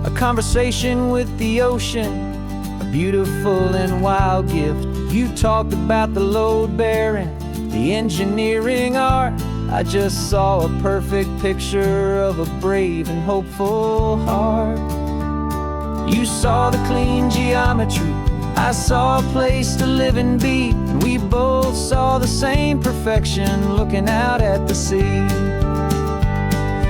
a conversation with the ocean, a beautiful and wild gift. You talked about the load bearing, the engineering art. I just saw a perfect picture of a brave and hopeful heart. You saw the clean geometry, I saw a place to live and be, and we both saw the same perfection looking out at the sea.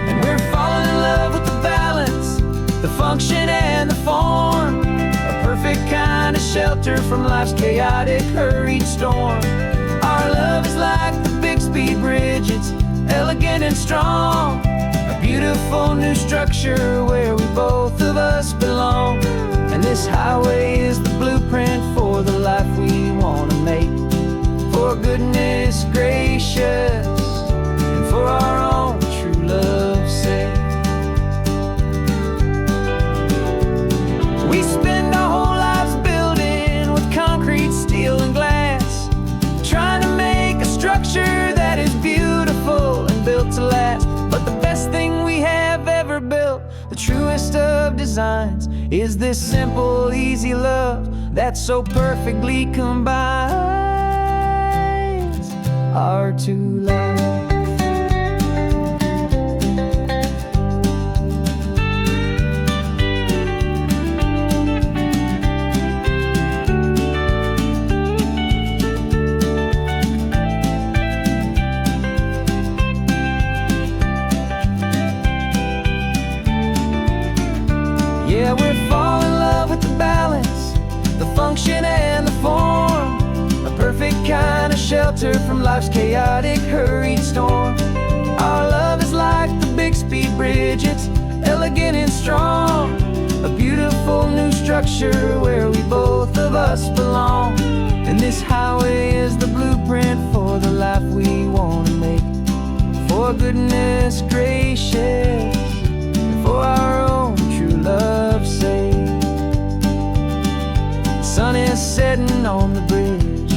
And we're falling in love with the balance, the function and the form, a perfect kind of shelter from life's chaotic, hurried storm. Our love is like the Bixby Bridge, it's elegant and strong, a beautiful new structure where we both of us belong. And this highway is the blueprint for the life we want to make. For goodness gracious, and for our own true love's sake. We spend our whole lives building with concrete, steel, and glass, trying to make a structure that is beautiful and built to last. But the best thing we have ever built, the truest of designs, is this simple, easy love that so perfectly combines our two lives. Yeah, we're falling in love with the balance, the function and the form, a perfect kind of shelter from life's chaotic, hurried storm. Our love is like the Bixby Bridge, it's elegant and strong, a beautiful new structure where we both of us belong. And this highway is the blueprint for the life we want to make. For goodness gracious, for our own true love's sake. The sun is setting on the bridge,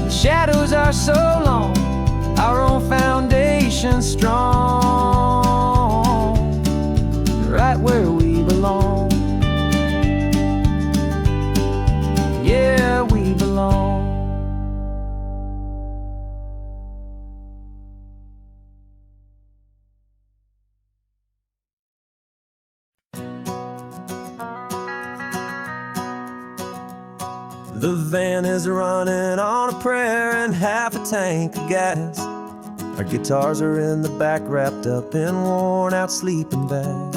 the shadows are so long, our own foundation strong, right where we belong. Yeah, we belong. The van is running on a prayer and half a tank of gas. Our guitars are in the back, wrapped up in worn out sleeping bags.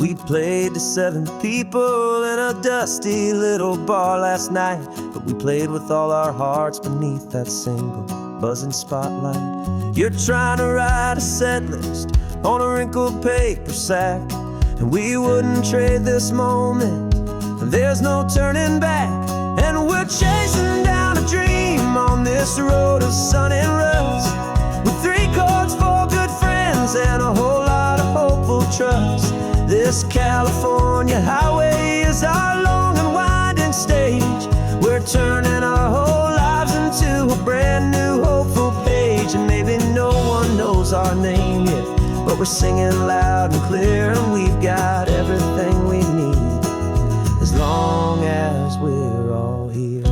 We played to 7 people in a dusty little bar last night, but we played with all our hearts beneath that single buzzing spotlight. You're trying to write a set list on a wrinkled paper sack, and we wouldn't trade this moment. There's no turning back, and we're chasing down a dream on this road of sun and rust, with 3 chords, 4 good friends, and a whole lot of hopeful trust. This California highway is our long and winding stage. We're turning our whole lives into a brand new hopeful page. And maybe no one knows our name yet, but we're singing loud and clear, and we've got everything we need, as long as we're all here.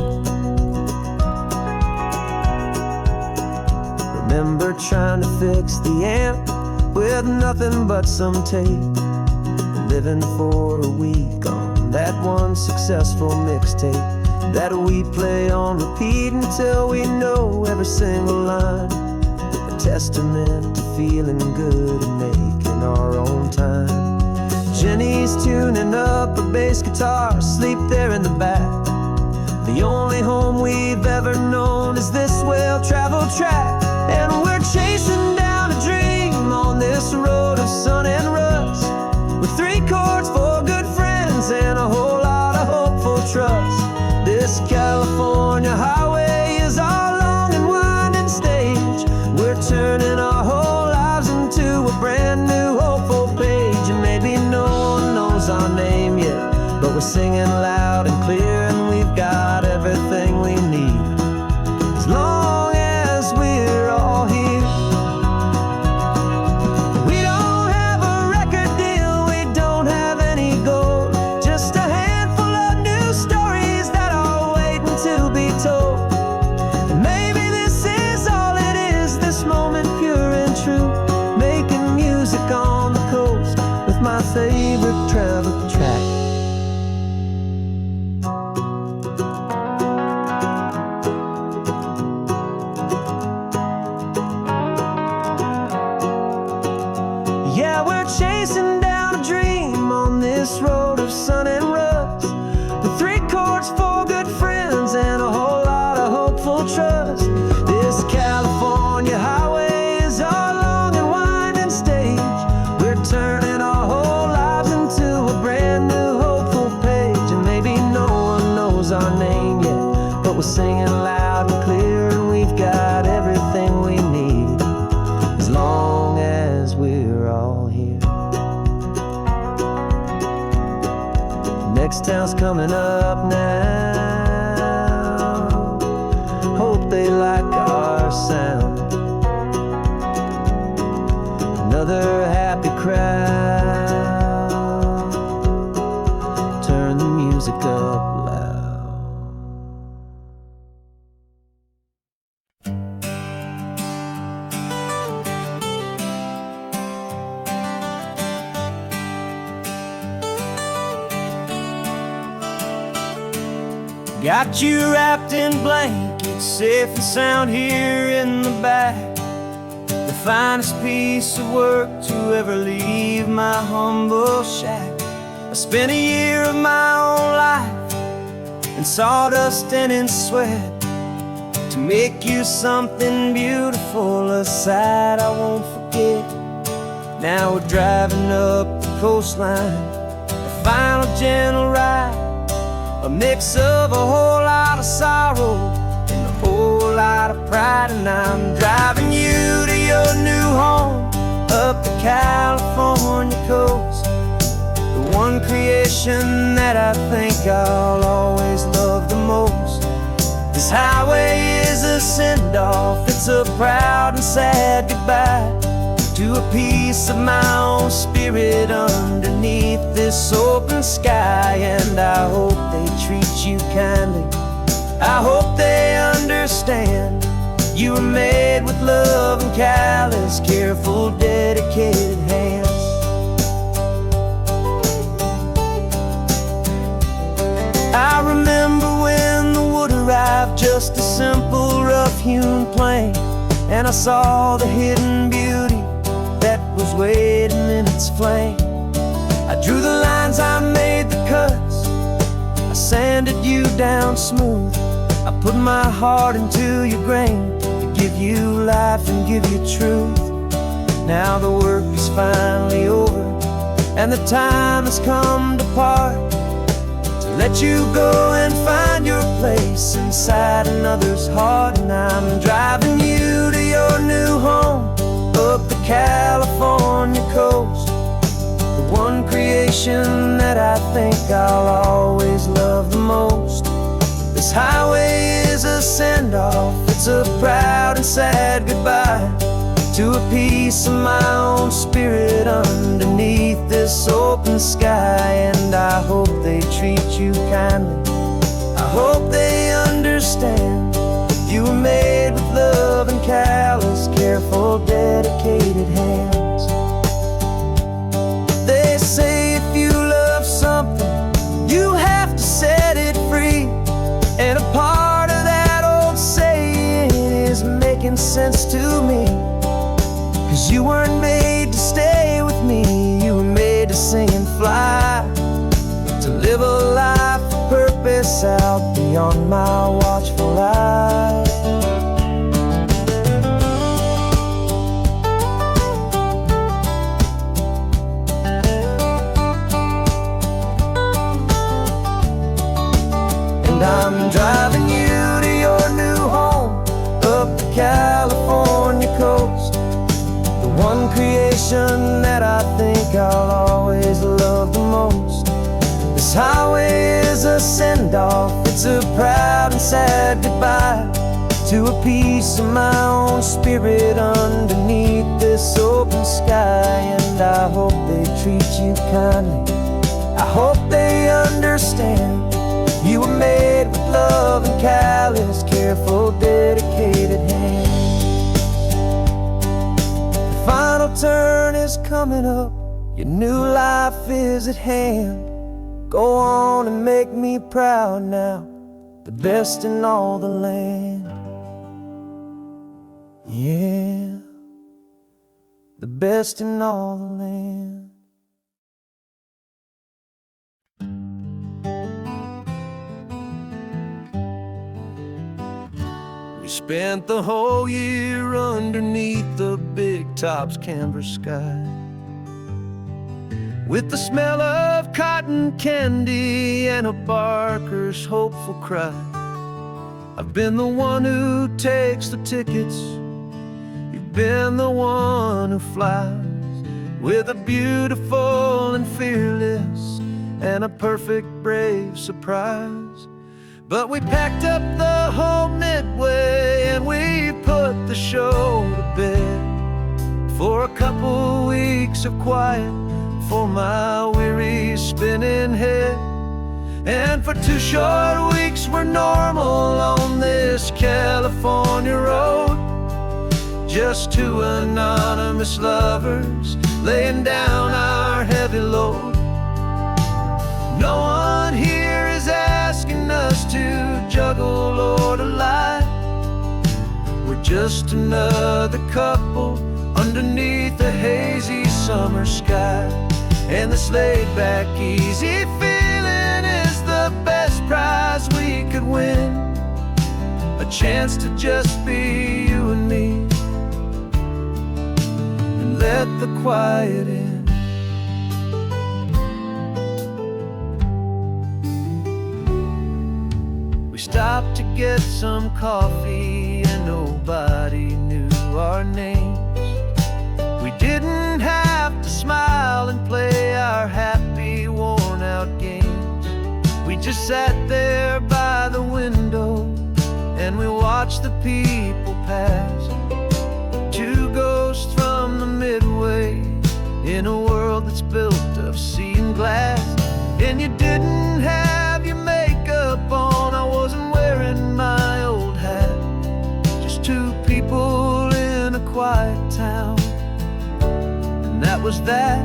Remember trying to fix the amp with nothing but some tape, living for a week on that one successful mixtape that we play on repeat until we know every single line. A testament to feeling good and making our own time. Jenny's tuning up a bass guitar, asleep there in the back. The only home we've ever known is this well-traveled track, and we're chasing down a dream on this road of sun and rust, with 3 chords, 4 good friends, and a whole lot of hopeful trust. This California highway is our long and winding stage. We're turning our whole lives into a brand new hopeful page. And maybe no one knows our name yet, but we're singing loud and clear, and we've got everything we need, as long as we're all here. My favorite travel track. Yeah, we're chasing down a dream on this road of sun and rust, with 3 chords, 4 good friends, and a whole lot of hopeful trust. This California highway is our long and winding stage. We're turning our whole lives into a brand new hopeful page. And maybe no one knows our name yet, but we're singing loud and clear, and we've got everything we need, as long as we're all here. Next town's coming up now. Hope they like our sound. Another happy crowd. Turn the music up loud. Got you wrapped in blankets, safe and sound here in the back. The finest piece of work to ever leave my humble shack. I spent a year of my own life in sawdust and in sweat to make you something beautiful, a sight I won't forget. Now we're driving up the coastline, a final gentle ride, a mix of a whole lot of sorrow and a whole lot of pride. And I'm driving you to your new home up the California coast, the one creation that I think I'll always love the most. This highway is a send-off, it's a proud and sad goodbye to a piece of my own spirit underneath this open sky. And I hope they treat you kindly, I hope they understand you were made with love and callous, careful, dedicated hands. I remember when the wood arrived, just a simple rough-hewn plank, and I saw the hidden beauty that was waiting in its flame. I Drew the lines, I made the cuts, I sanded you down smooth. I put my heart into your grain to give you life and give you truth. Now the work is finally over, and the time has come to part, to let you go and find your place inside another's heart. And I'm driving you to your new home up the California coast, the one creation that I think I'll always love the most. This highway is a send-off, it's a proud and sad goodbye to a piece of my own spirit underneath this open sky. And I hope they treat you kindly, I hope they understand you were made with love and callous, careful, dedicated hands. They say if you love something, you have to set it free. And a part of that old saying is making sense to me. 'Cause you weren't made to stay with me, you were made to sing and fly, to live a life of purpose out beyond my watchful eye. And I'm driving you to your new home up the California coast, the one creation that I think I'll always love the most. This highway is a send-off, it's a proud and sad goodbye to a piece of my own spirit underneath this open sky. And I hope they treat you kindly, I hope they understand you were made with love and callous, careful, dedicated hands. The final turn is coming up, your new life is at hand. Go on and make me proud now, the best in all the land. Yeah, the best in all the land. We spent the whole year underneath the big top's canvas sky, with the smell of cotton candy and a barker's hopeful cry. I've been the one who takes the tickets, you've been the one who flies, with a beautiful and fearless and a perfect brave surprise. But we packed up the whole Midway and we put the show to bed, for a couple weeks of quiet for my weary spinning head. And for 2 short weeks we're normal on this California road, just 2 anonymous lovers laying down our heavy load. No one here is asking us to juggle or to lie, we're just another couple underneath a hazy summer sky. And this laid-back, easy feeling is the best prize we could win, a chance to just be you and me, and let the quiet in. We stopped to get some coffee and nobody knew our names. We didn't have to smile and play our happy, worn-out games. We just sat there by the window and we watched the people pass, 2 ghosts from the Midway in a world that's built of sea and glass. And you didn't have your makeup on, I wasn't wearing my old hat, just 2 people in a quiet town, that was that.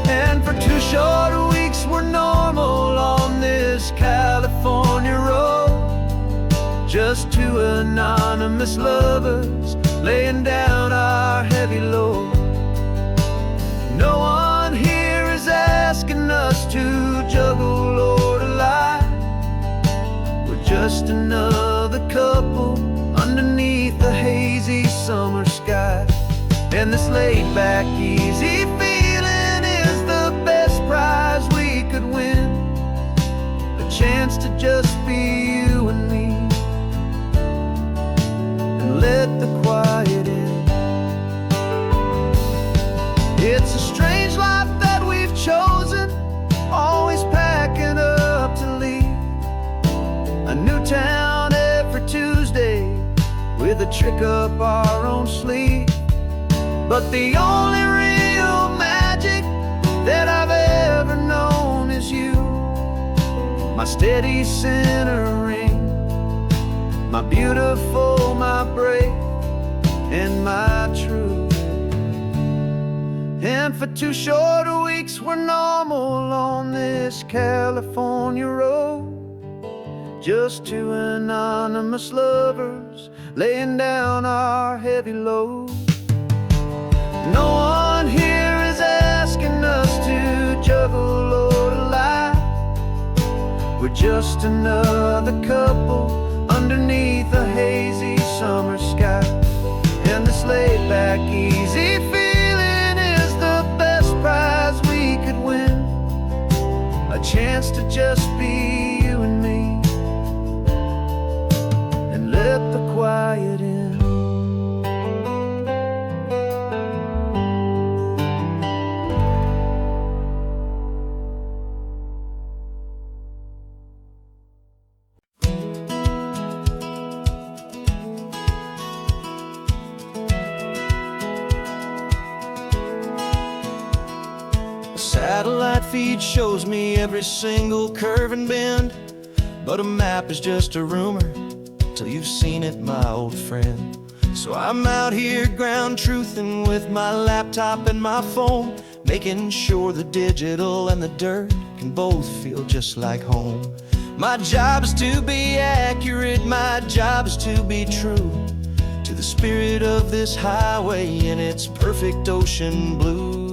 And for 2 short weeks we're normal on this California road, just 2 anonymous lovers laying down our heavy load. No one here is asking just another couple underneath the hazy summer sky. And this laid-back, easy feeling is the best prize we could win. A chance to just be you and me, and let the quiet in. It's a strange life that we've chosen, always packing up to leave. A new town every Tuesday, with a trick up our own sleeve. But the only real magic that I've ever known is you, my steady centering, my beautiful, my brave, and my true. And for 2 short weeks we're normal on this California road, just 2 anonymous lovers laying down our heavy load. No one here is asking us to juggle or to lie. We're just another couple underneath a hazy summer sky. And this laid-back, easy feeling is the best prize we could win. A chance to just be you and me, and let the quiet in. Satellite feed shows me every single curve and bend, but a map is just a rumor till you've seen it, my old friend. So I'm out here ground truthing with my laptop and my phone, making sure the digital and the dirt can both feel just like home. My job is to be accurate, my job is to be true to the spirit of this highway in its perfect ocean blue.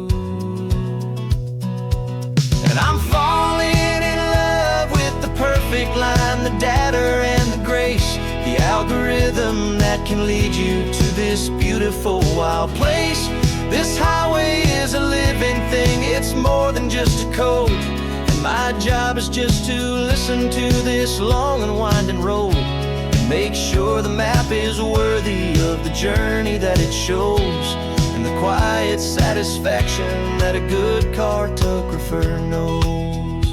And I'm falling in love with the perfect line, the data and the grace, the algorithm that can lead you to this beautiful wild place. This highway is a living thing, it's more than just a code. And my job is just to listen to this long and winding road, and make sure the map is worthy of the journey that it shows, and the quiet satisfaction that a good cartographer knows.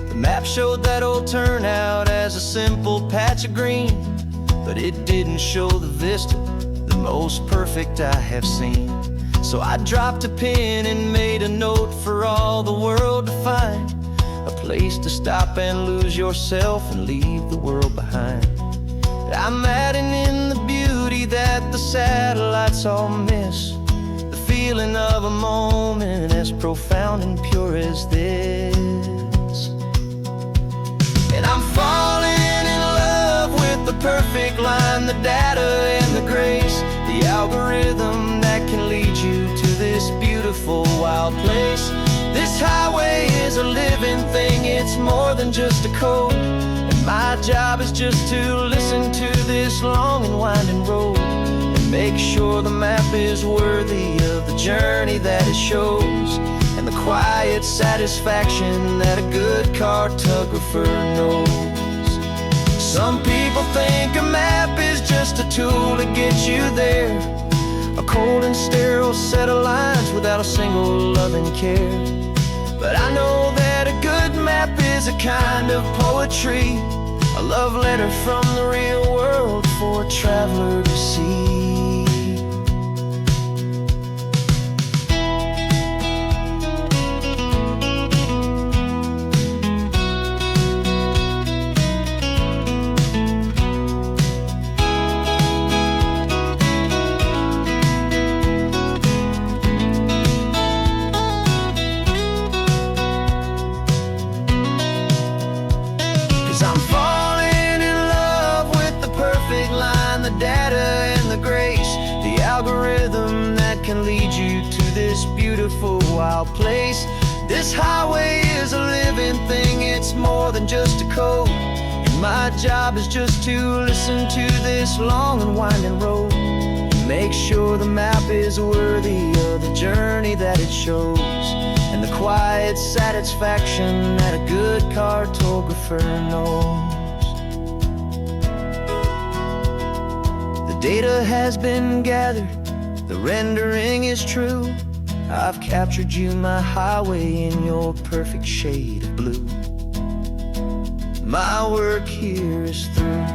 The map showed that old turnout as a simple patch of green, but it didn't show the vista, the most perfect I have seen. So I dropped a pin and made a note for all the world to find, a place to stop and lose yourself and leave the world behind. I'm adding in the beauty that the satellites all miss, the feeling of a moment as profound and pure as this. And I'm falling in love with the perfect line, the data and the grace, the algorithm that can lead you to this beautiful wild place. This highway is a living thing, it's more than just a code. My job is just to listen to this long and winding road, and make sure the map is worthy of the journey that it shows, and the quiet satisfaction that a good cartographer knows. Some people think a map is just a tool to get you there, a cold and sterile set of lines without a single loving care. But I know that a good map is a kind of poetry, a love letter from the real world for a traveler to see. Can lead you to this beautiful wild place. This highway is a living thing, it's more than just a code. And my job is just to listen to this long and winding road, and make sure the map is worthy of the journey that it shows, and the quiet satisfaction that a good cartographer knows. The data has been gathered, the rendering is true. I've captured you, my highway, in your perfect shade of blue. My work here is through.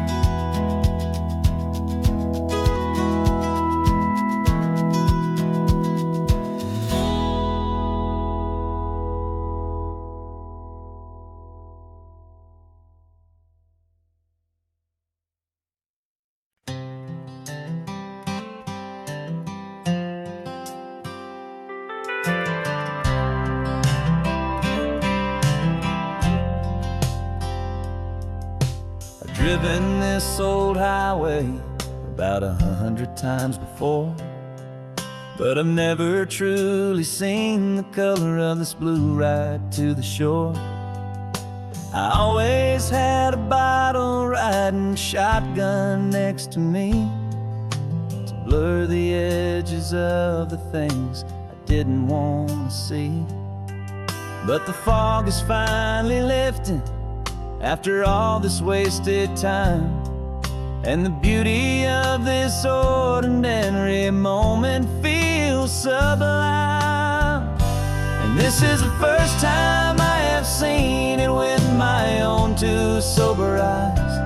Driven this old highway about 100 times before, but I've never truly seen the color of this blue right to the shore. I always had a bottle riding shotgun next to me to blur the edges of the things I didn't want to see. But the fog is finally lifting after all this wasted time, and the beauty of this ordinary moment feels sublime. And this is the first time I have seen it with my own two sober eyes,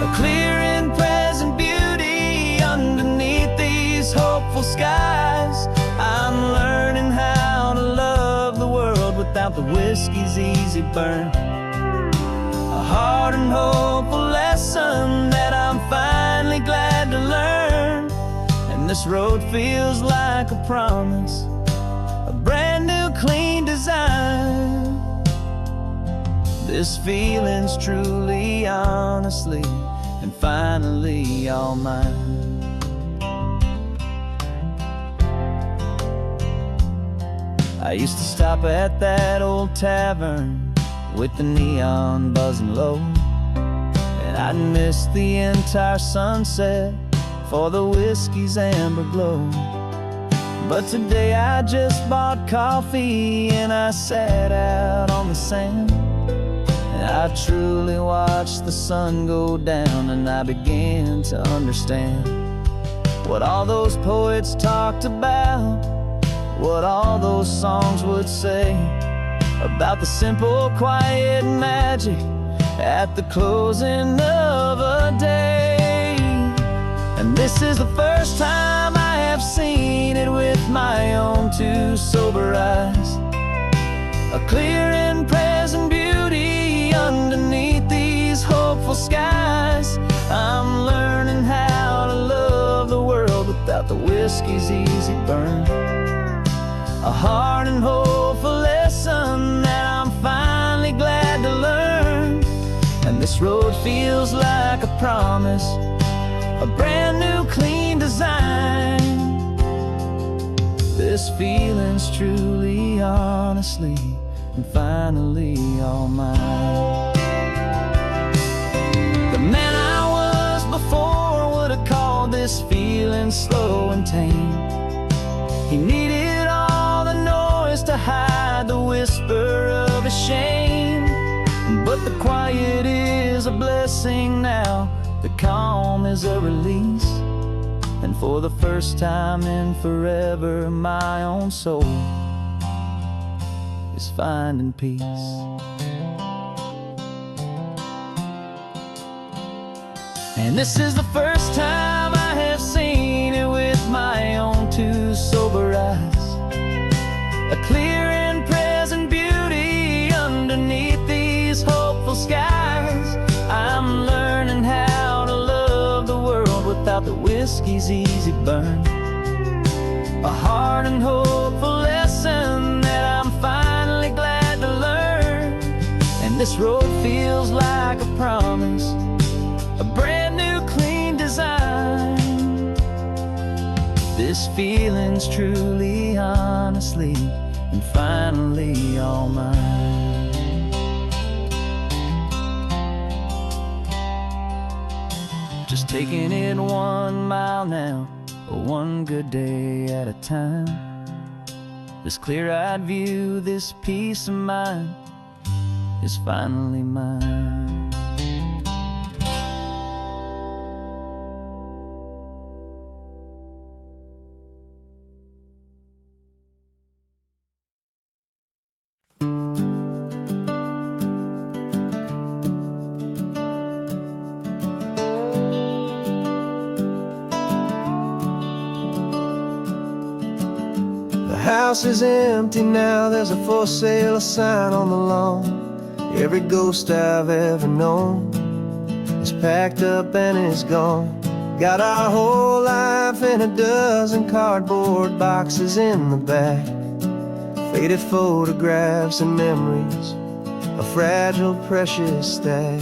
a clear and present beauty underneath these hopeful skies. I'm learning how to love the world without the whiskey's easy burn, a hard and hopeful lesson that I'm finally glad to learn. And this road feels like a promise, a brand new clean design. This feeling's truly, honestly, and finally all mine. I used to stop at that old tavern with the neon buzzing low, and I'd miss the entire sunset for the whiskey's amber glow. But today I just bought coffee and I sat out on the sand, and I truly watched the sun go down, and I began to understand what all those poets talked about, what all those songs would say about the simple, quiet magic at the closing of a day. And this is the first time I have seen it with my own two sober eyes, a clear and present beauty underneath these hopeful skies. I'm learning how to love the world without the whiskey's easy burn, a hard and hopeful lesson that I'm finally glad to learn. And this road feels like a promise, a brand new clean design. This feeling's truly, honestly, and finally all mine. The man I was before would have called this feeling slow and tame. He needed all the noise to hide the whisper of his shame, but the quiet is a blessing now, the calm is a release, and for the first time in forever my own soul is finding peace. And this is the first time I have seen it with my own two sober eyes, a clear and present beauty underneath these hopeful skies. I'm learning how to love the world without the whiskey's easy burn, a hard and hopeful lesson that I'm finally glad to learn. And this road feels like a promise, a brand new clean design. This feeling's truly, honestly, and finally all mine. Just taking it 1 mile now, one good day at a time. This clear-eyed view, this peace of mind is finally mine. The house is empty now, there's a for sale sign on the lawn. Every ghost I've ever known is packed up and is gone. Got our whole life in a dozen cardboard boxes in the back. Faded photographs and memories, a fragile, precious stack.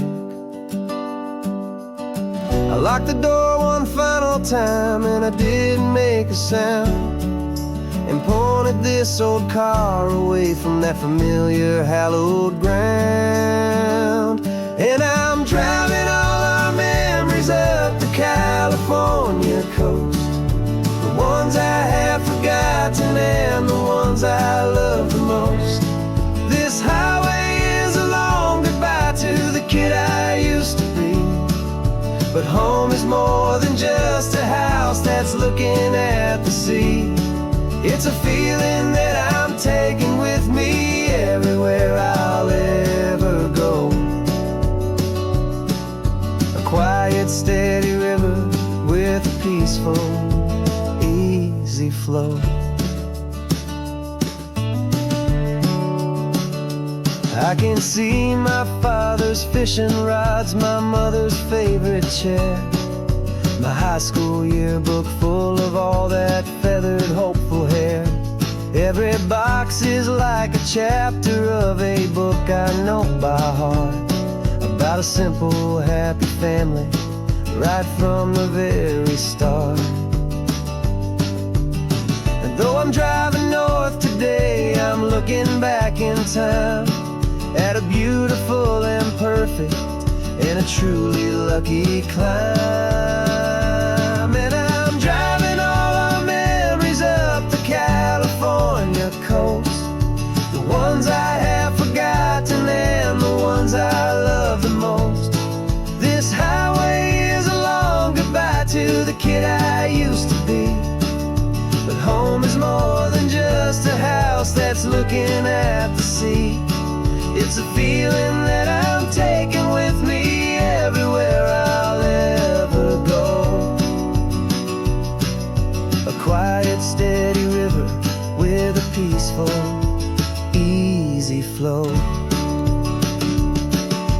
I locked the door one final time and I didn't make a sound, and pointed this old car away from that familiar hallowed ground. And I'm driving all our memories up the California coast, the ones I have forgotten and the ones I love the most. This highway is a long goodbye to the kid I used to be, but home is more than just a house that's looking at the sea. It's a feeling that I'm taking with me everywhere I'll ever go. A quiet, steady river with a peaceful, easy flow. I can see my father's fishing rods, my mother's favorite chair, my high school yearbook full of all that feathered, hopeful hair. Every box is like a chapter of a book I know by heart, about a simple, happy family right from the very start. And though I'm driving north today, I'm looking back in time at a beautiful and perfect and a truly lucky climb. And I'm driving all our memories up the California coast, the ones I have forgotten and the ones I love the most. This highway is a long goodbye to the kid I used to be, but home is more than just a house that's looking at the sea. It's a feeling that I'm taking with me everywhere I'll ever go. A quiet, steady river with a peaceful, easy flow.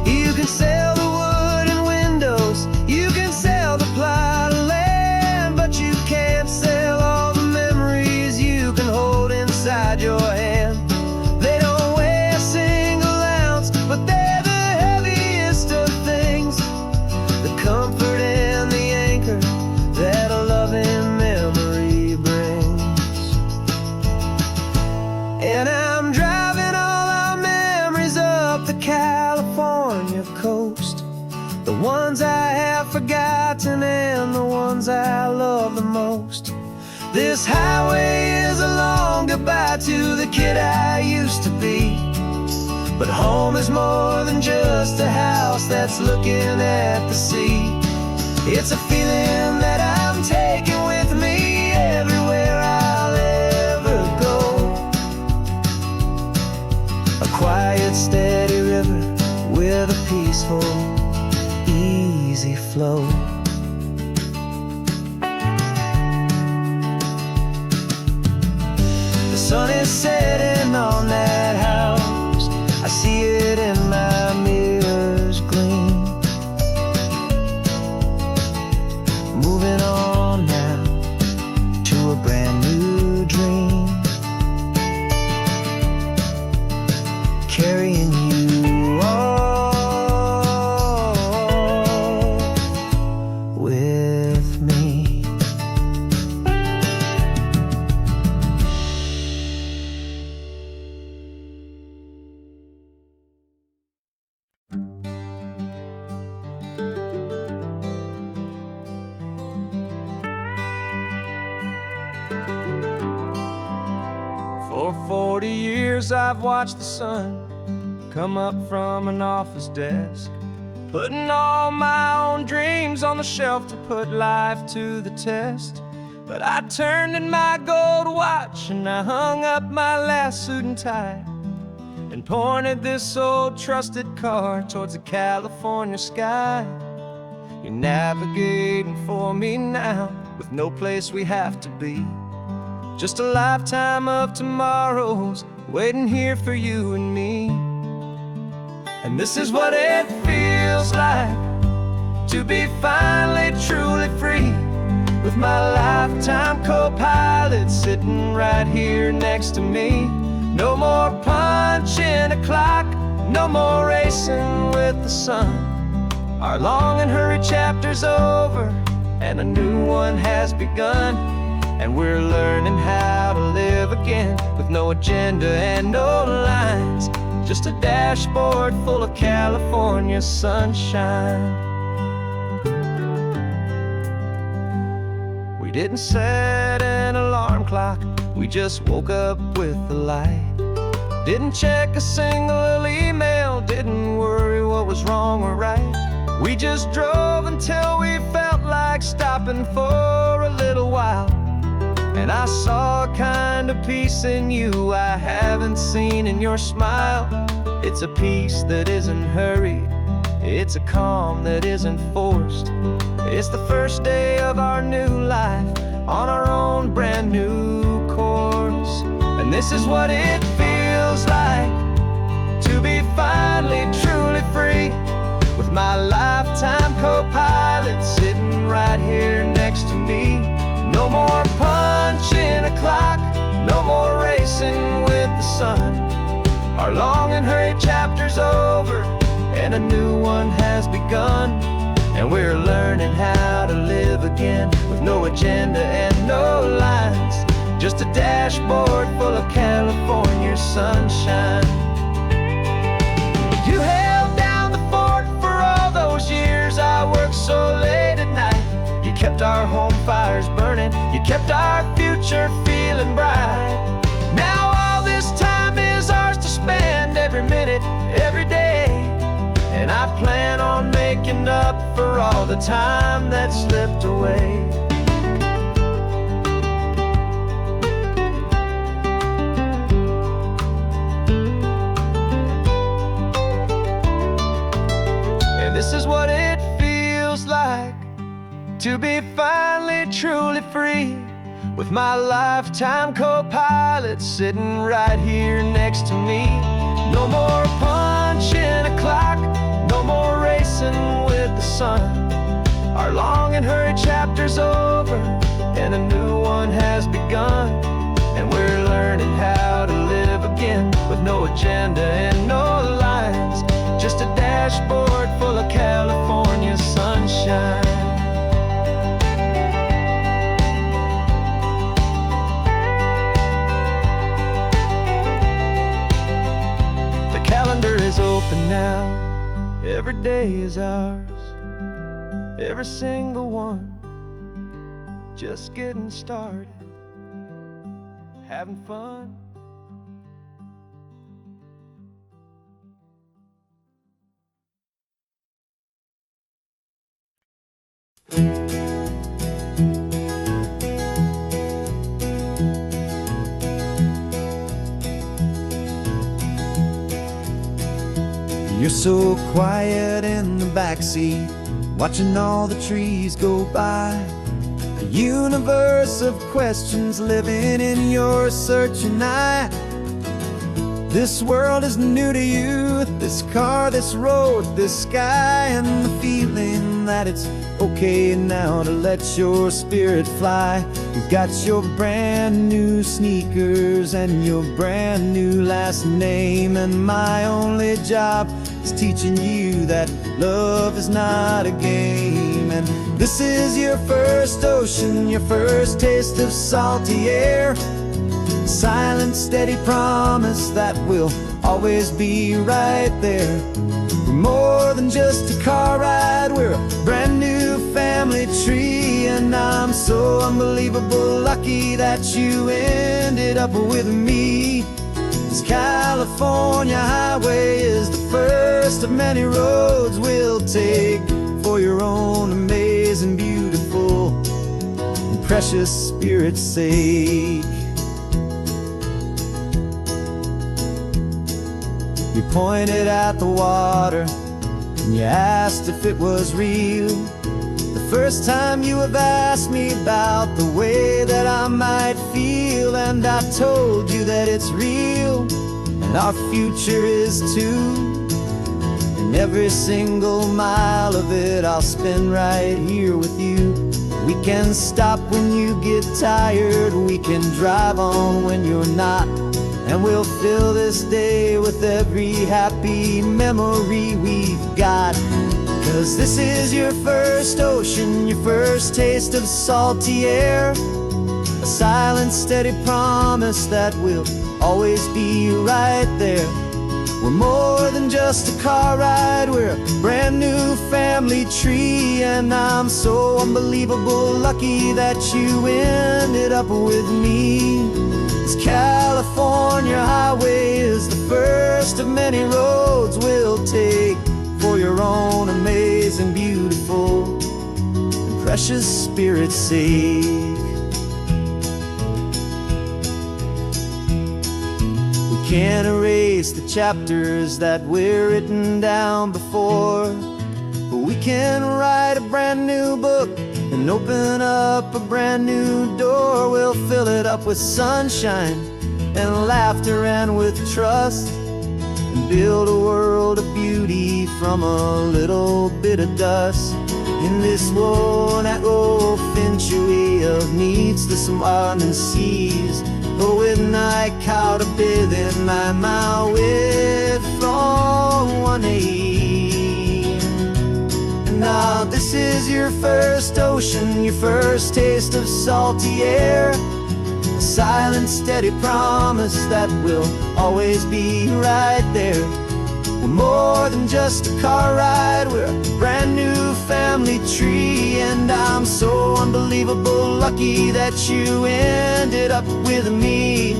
You can sell the wood and windows, you can sell the plot of land, but you can't sell all the memories you can hold inside your hand. They don't weigh a single ounce, but they're the heaviest of things, the comfort and the anchor that a loving memory brings. And I'm driving all our memories up the California coast, the ones I have forgotten and the ones I love the most. This highway is a long goodbye to the kid I used to be, but home is more than just a house that's looking at the sea. It's a feeling that I'm taking with me everywhere I'll ever go. A quiet, steady river with a peaceful, easy flow. The sun is setting on that house, I see it in my mirror's gleam. Moving on now to a brand new dream, carrying you all with me. For 40 years I've watched the sun come up from an office desk, putting all my own dreams on the shelf to put life to the test. But I turned in my gold watch and I hung up my last suit and tie, and pointed this old trusted car towards the California sky. You're navigating for me now, with no place we have to be. Just a lifetime of tomorrows waiting here for you and me. And this is what it feels like to be finally truly free, with my lifetime co-pilot sitting right here next to me. No more punching a clock, no more racing with the sun. Our long and hurried chapter's over and a new one has begun. And we're learning how to live again, with no agenda and no lines, just a dashboard full of California sunshine. We didn't set an alarm clock, we just woke up with the light. Didn't check a single email, didn't worry what was wrong or right. We just drove until we felt like stopping for a little while. And I saw a kind of peace in you I haven't seen in your smile. It's a peace that isn't hurried, it's a calm that isn't forced. It's the first day of our new life on our own brand new course. And this is what it feels like to be finally truly free, with my lifetime co-pilot sitting right here next to me. No more punching a clock, no more racing with the sun. Our long and hurried chapter's over and a new one has begun. And we're learning how to live again, with no agenda and no lines, just a dashboard full of California sunshine. You held down the fort for all those years I worked so late at night. You kept our home fires burning, you kept our future feeling bright. Now all this time is ours to spend, every minute, every day. And I plan on making up for all the time that slipped away. And this is what it feels like to be finally truly free, with my lifetime co-pilot sitting right here next to me. No more punching a clock, no more racing with the sun. Our long and hurried chapter's over and a new one has begun. And we're learning how to live again, with no agenda and no lines, just a dashboard full of California sunshine. Is open now, every day is ours, every single one, just getting started, having fun. You're so quiet in the backseat, watching all the trees go by. A universe of questions living in your searching eye. This world is new to you, this car, this road, this sky, and the feeling that it's okay now to let your spirit fly. You've got your brand new sneakers and your brand new last name, and my only job is teaching you that love is not a game. And this is your first ocean, your first taste of salty air, silent, steady promise that we'll always be right there. We're more than just a car ride, we're a brand new family tree, and I'm so unbelievable lucky that you ended up with me. This California highway is the first of many roads we'll take for your own amazing, beautiful, and precious spirit's sake. You pointed at the water and you asked if it was real. The first time you have asked me about the way that I might feel, and I told you that it's real and our future is too. And every single mile of it I'll spend right here with you. We can stop when you get tired, we can drive on when you're not, and we'll fill this day with every happy memory we've got. 'Cause this is your first ocean, your first taste of salty air, a silent, steady promise that we'll always be right there. We're more than just a car ride, we're a brand new family tree. And I'm so unbelievable lucky that you ended up with me. This California highway is the first of many roads we'll take for your own amazing, beautiful, and precious spirit's sake. We can't erase the chapters that we're written down before, but we can write a brand new book and open up a brand new door. We'll fill it up with sunshine and laughter and with trust, and build a world of beauty from a little bit of dust. In this world century of needs the smiling seas, but with night caught a bit in my way from 1A. Now this is your first ocean, your first taste of salty air, a silent, steady promise that we'll always be right there. We're more than just a car ride, we're a brand new family tree. And I'm so unbelievable lucky that you ended up with me.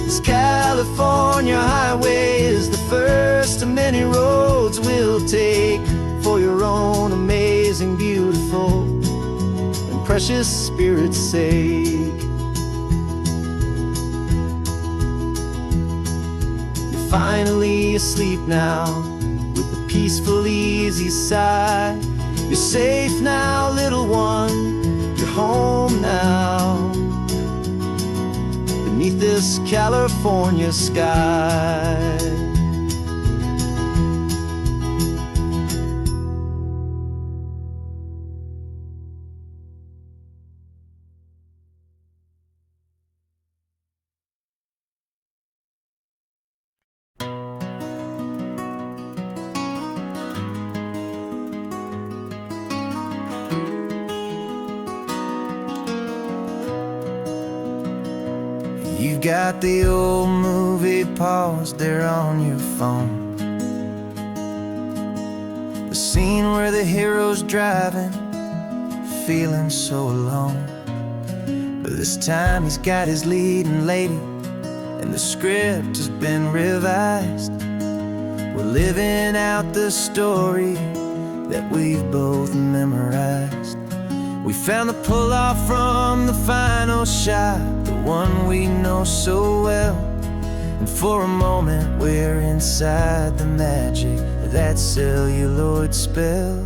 This California highway is the first of many roads we'll take for your own amazing, beautiful, and precious spirit's sake. You're finally asleep now with a peaceful, easy sigh. You're safe now, little one, you're home now, beneath this California sky. You've got the old movie paused there on your phone, the scene where the hero's driving, feeling so alone. But this time he's got his leading lady, and the script has been revised. We're living out the story that we've both memorized. We found the pull-off from the final shot, the one we know so well. And for a moment we're inside the magic of that celluloid spell.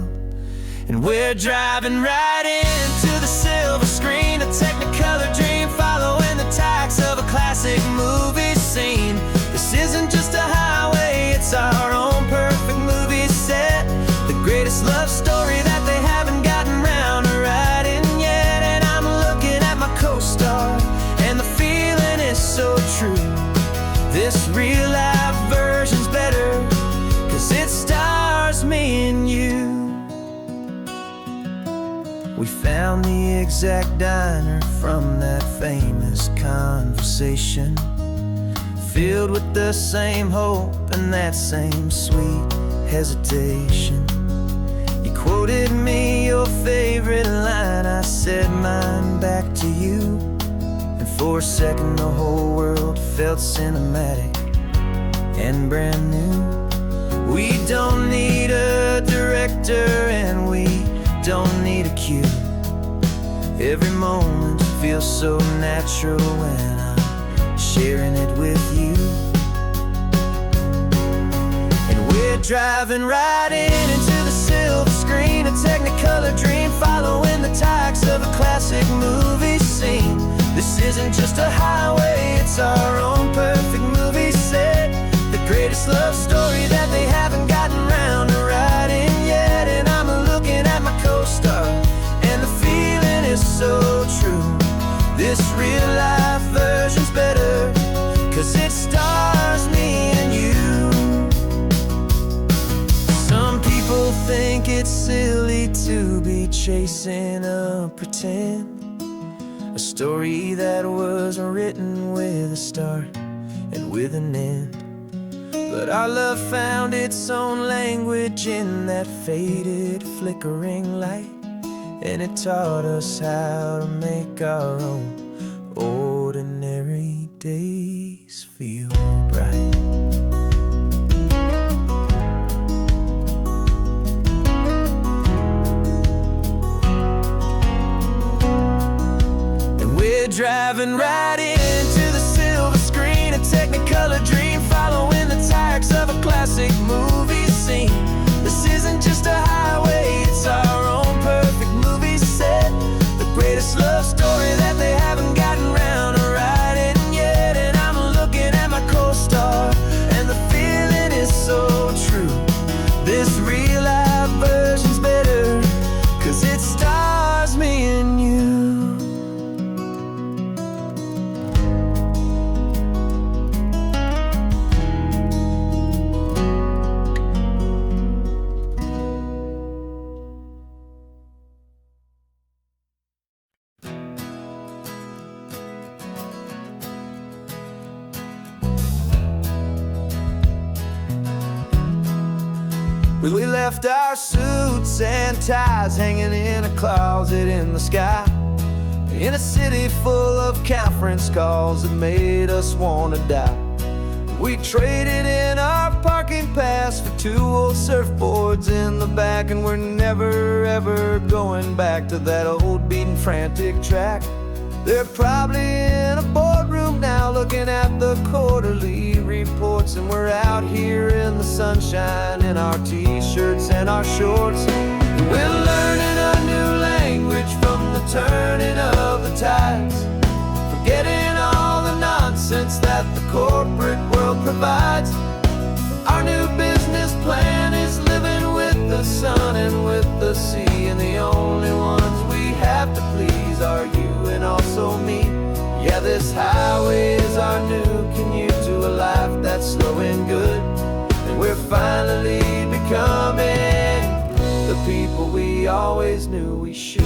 And we're driving right into the silver screen, a technicolor dream following the tacks of a classic movie scene. This isn't just a highway, it's our own perfect movie set, the greatest love story that they haven't gotten round to writing yet. And I'm looking at my co-star, and the feeling is so true. This real life version's better, 'cause it stars me and you. We found the exact diner from that famous conversation, filled with the same hope and that same sweet hesitation. You quoted me your favorite line, I said mine. For a second the whole world felt cinematic and brand new. We don't need a director and we don't need a cue. Every moment feels so natural when I'm sharing it with you. And we're driving right into the silver screen, a Technicolor dream, following the tacks of a classic movie scene. This isn't just a highway, it's our own perfect movie set. The greatest love story that they haven't gotten round to writing yet. And I'm looking at my co-star, and the feeling is so true. This real life version's better, 'cause it stars me and you. Some people think it's silly to be chasing a pretend, a story that was written with a start and with an end. But our love found its own language in that faded, flickering light, and it taught us how to make our own ordinary days feel bright. And we're driving right into the silver screen, a Technicolor dream, following the tacks of a classic movie scene. This isn't just a highway, it's our own perfect movie set. The greatest love story that they haven't gotten round to writing yet. And I'm looking at my co-star, and the feeling is so true. This real life version's better, 'cause it stars me and you. We left our suits and ties hanging in a closet in the sky, in a city full of conference calls that made us wanna die. We traded in our parking pass for 2 old surfboards in the back, and we're never ever going back to that old beaten frantic track. They're probably in a boardroom now looking at the quarterly reports, and we're out here in the sunshine in our t-shirts and our shorts. We're learning a new language from the turning of the tides, forgetting all the nonsense that the corporate world provides. Our new business plan is living with the sun and with the sea, and the only ones we have to please are you and also me. Yeah, this highway is our new commute to a life that's slow and good, and we're finally becoming the people we always knew we should.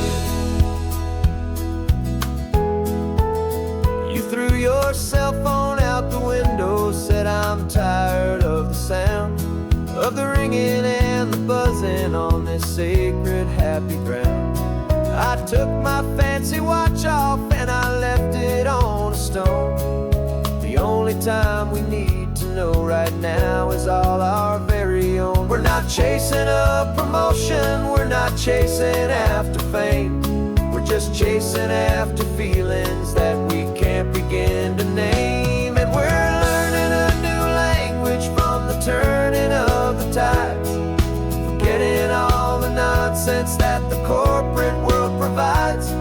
You threw your cell phone out the window, said I'm tired of the sound of the ringing and the buzzing on this sacred happy ground. I took my fancy watch off and I left it on a stone. The only time we need to know right now is all our very own. We're not chasing a promotion, we're not chasing after fame. We're just chasing after feelings that we can't begin to name. And we're learning a new language from the turning of the tides, forgetting all the nonsense that the corporate world provides.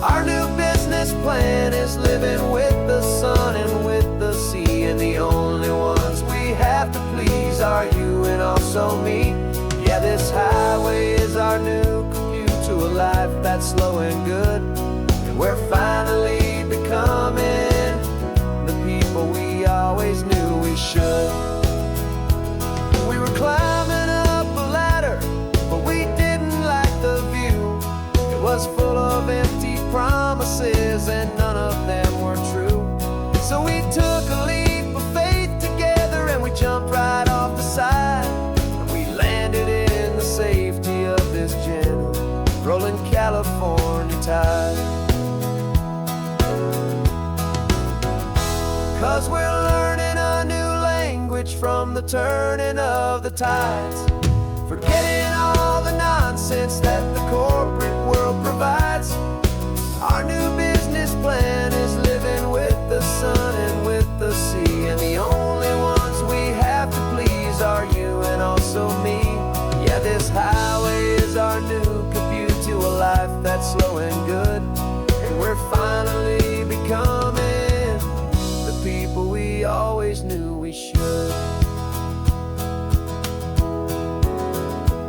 Our new business plan is living with the sun and with the sea, and the only ones we have to please are you and also me. Yeah, this highway is our new commute to a life that's slow and good, and we're finally becoming the people we always knew we should. We were climbing up a ladder, but we didn't like the view. It was full of empty promises and none of them were true. So we took a leap of faith together and we jumped right off the side, and we landed in the safety of this gentle rolling California tide. 'cause we're learning a new language from the turning of the tides, forgetting all the nonsense that the corporate world provides. Our new business plan is living with the sun and with the sea, and the only ones we have to please are you and also me. Yeah, this highway is our new commute to a life that's slow and good, and we're finally becoming the people we always knew we should.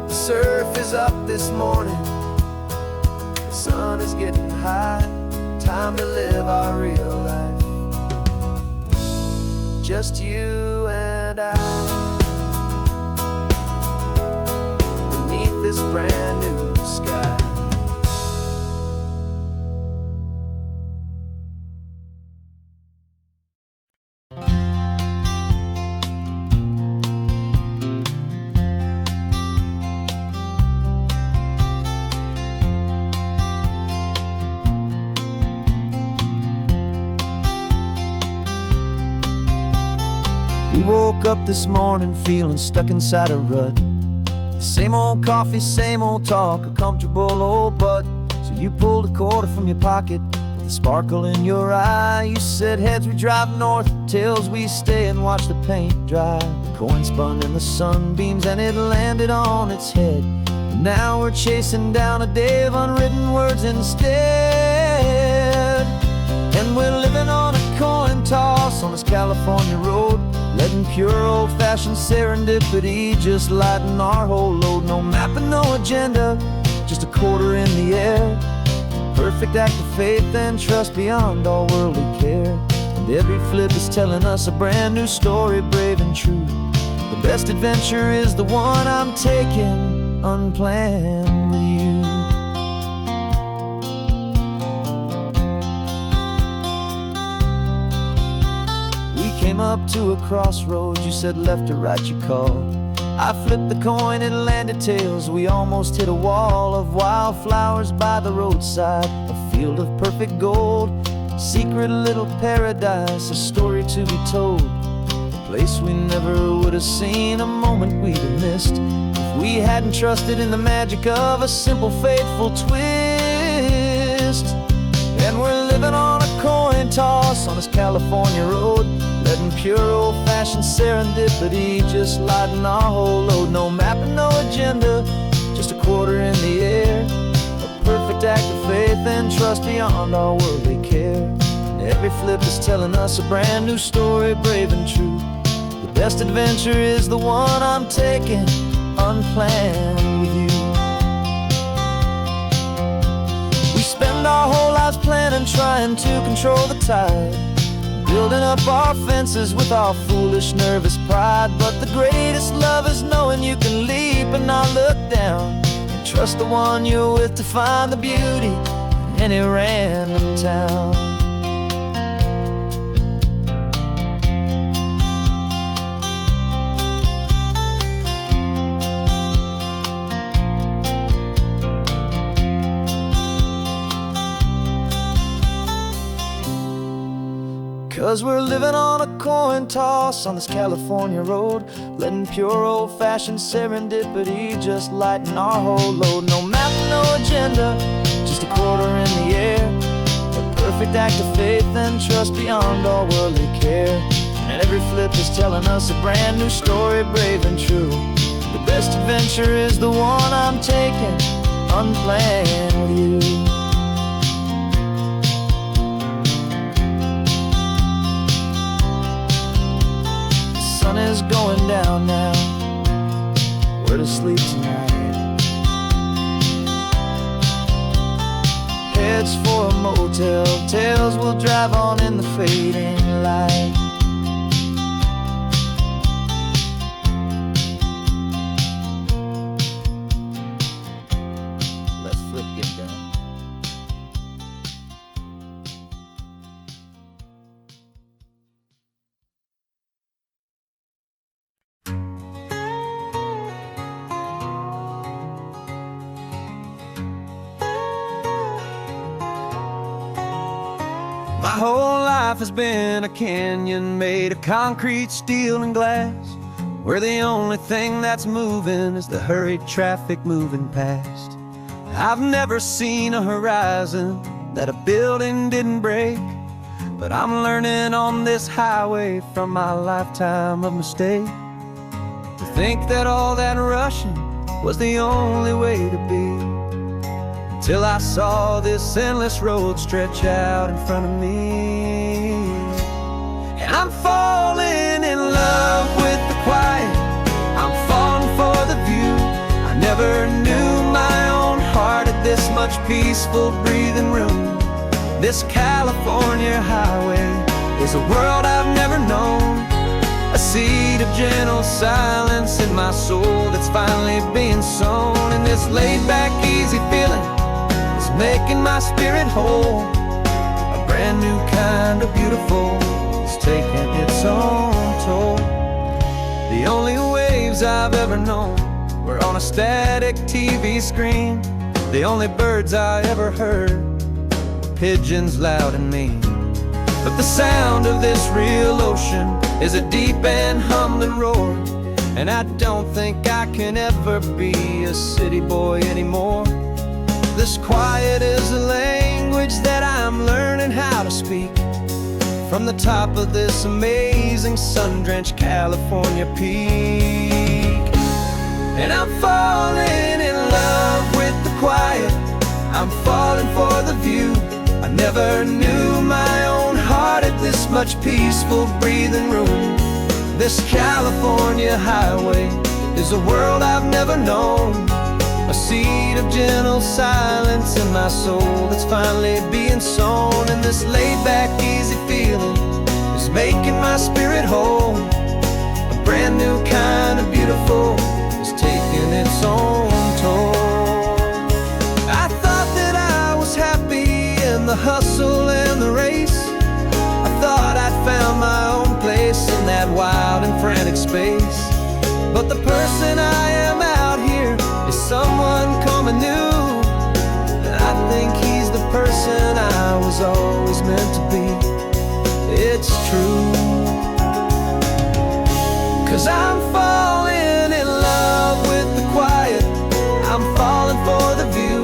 The surf is up this morning, the sun is getting high, time to live our real life, just you and I, beneath this brand new sky. We woke up this morning feeling stuck inside a rut. Same old coffee, same old talk, a comfortable old butt. So you pulled a quarter from your pocket with a sparkle in your eye. You said heads we drive north, tails we stay and watch the paint dry. The coin spun in the sunbeams and it landed on its head. And now we're chasing down a day of unwritten words instead. And we're living on a coin toss on this California road, letting pure old-fashioned serendipity just lighten our whole load. No map and no agenda, just a quarter in the air. Perfect act of faith and trust beyond all worldly care. And every flip is telling us a brand new story, brave and true. The best adventure is the one I'm taking, unplanned with you. Came up to a crossroads, you said left or right you called. I flipped the coin, it landed tails. We almost hit a wall of wildflowers by the roadside, a field of perfect gold, secret little paradise, a story to be told, a place we never would have seen, a moment we'd have missed if we hadn't trusted in the magic of a simple faithful twist. And we're living on a coin toss on this California road, letting pure old-fashioned serendipity just lighten our whole load. No map and no agenda, just a quarter in the air. A perfect act of faith and trust beyond all worldly care. And every flip is telling us a brand new story, brave and true. The best adventure is the one I'm taking, unplanned with you. We spend our whole lives planning, trying to control the tide, building up our fences with our foolish, nervous pride. But the greatest love is knowing you can leap and not look down, and trust the one you're with to find the beauty in any random town. 'Cause we're living on a coin toss on this California road, letting pure old-fashioned serendipity just lighten our whole load. No map, no agenda, just a quarter in the air. A perfect act of faith and trust beyond all worldly care. And every flip is telling us a brand new story, brave and true. The best adventure is the one I'm taking, unplanned with you. The sun is going down now, we're to sleep tonight. Heads for a motel, tails will drive on in the fading light. Let's flip get done. whole life has been a canyon made of concrete, steel, and glass, where the only thing that's moving is the hurried traffic moving past. I've never seen a horizon that a building didn't break, but I'm learning on this highway from my lifetime of mistake to think that all that rushing was the only way to be, till I saw this endless road stretch out in front of me. And I'm falling in love with the quiet, I'm falling for the view. I never knew my own heart had this much peaceful breathing room. This California highway is a world I've never known, a seed of gentle silence in my soul that's finally being sown. And this laid-back, easy feeling is making my spirit whole. A brand new kind of beautiful is taking its own toll. The only waves I've ever known were on a static TV screen. The only birds I ever heard were pigeons loud and mean. But the sound of this real ocean is a deep and humbling roar, and I don't think I can ever be a city boy anymore. This quiet is a language that I'm learning how to speak from the top of this amazing sun-drenched California peak. And I'm falling in love with the quiet, I'm falling for the view. I never knew my own heart had this much peaceful breathing room. This California highway is a world I've never known, a seed of gentle silence in my soul that's finally being sown. And this laid-back, easy feeling is making my spirit whole. A brand new kind of beautiful is taking its own toll. I thought that I was happy in the hustle and the race. I thought I'd found my own place in that wild and frantic space. But the person I am out here is someone coming new, and I think he's the person I was always meant to be. It's true, 'cause I'm falling in love with the quiet, I'm falling for the view.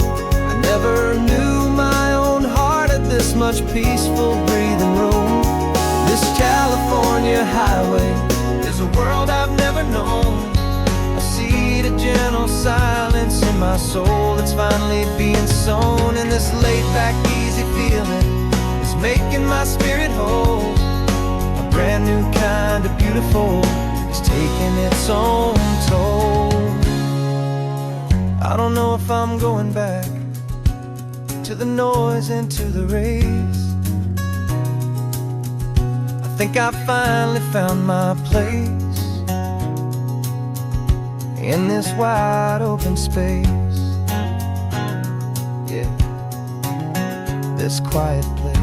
I never knew my own heart had this much peaceful breathing room. This California highway is a world I've never known, a seed of gentle silence in my soul that's finally being sown. And this laid-back, easy feeling is making my spirit whole. A brand new kind of beautiful is taking its own toll. I don't know if I'm going back to the noise and to the race. I think I finally found my place in this wide open space. Yeah, this quiet place.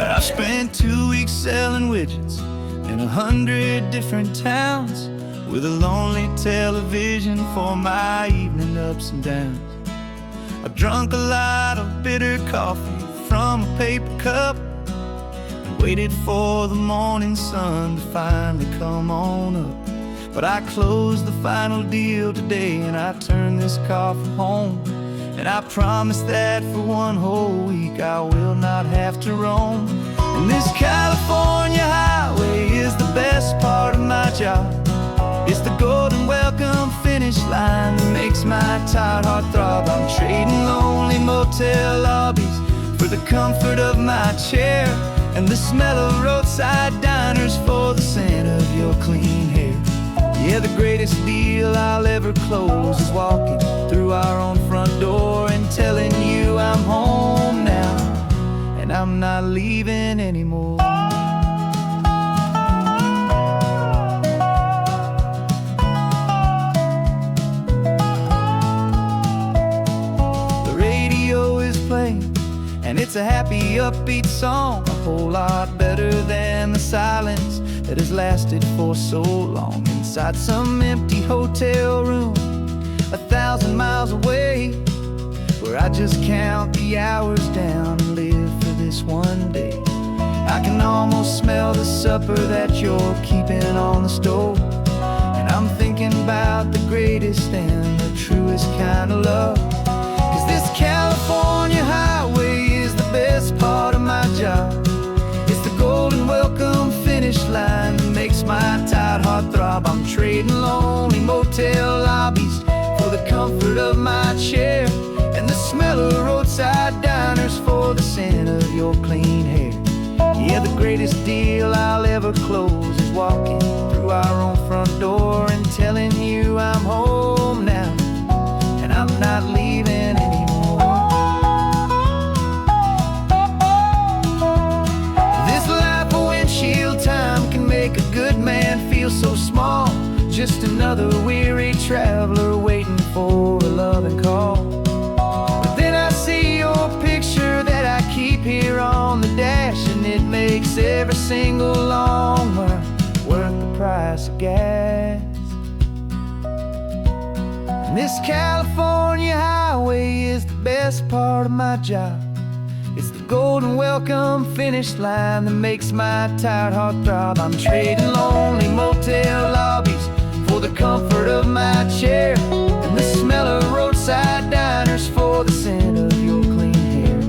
I spent 2 weeks selling widgets in 100 different towns, with a lonely television for my evening ups and downs. I drunk a lot of bitter coffee from a paper cup and waited for the morning sun to finally come on up. But I closed the final deal today, and I turned this car from home. And I promise that for one whole week I will not have to roam. And this California highway is the best part of my job. It's the golden welcome finish line that makes my tired heart throb. I'm trading lonely motel lobbies for the comfort of my chair, and the smell of roadside diners for the scent of your clean hair. Yeah, the greatest deal I'll ever close is walking through our own front door and telling you I'm home now, and I'm not leaving anymore. happy, upbeat song, a whole lot better than the silence that has lasted for so long. Inside some empty hotel room 1,000 miles away, where I just count the hours down and live for this one day. I can almost smell the supper that you're keeping on the stove, and I'm thinking about the greatest and the truest kind of love. 'Cause this California highway is the best part of my job. It's the golden welcome finish line that makes my tired heart throb. I'm trading lonely motel lobbies for the comfort of my chair, and the smell of roadside diners for the scent of your clean hair. Yeah, the greatest deal I'll ever close is walking through our own front door and telling you I'm home now, and I'm not leaving anymore. This life of windshield time can make a good man feel so small, just another weary traveler waiting for a loving call. But then I see your picture that I keep here on the dash, and it makes every single long mile worth the price of gas. And this California highway is the best part of my job. It's the golden welcome finish line that makes my tired heart throb. I'm trading lonely motel lobbies for the comfort of my chair, and the smell of roadside diners for the scent of your clean hair.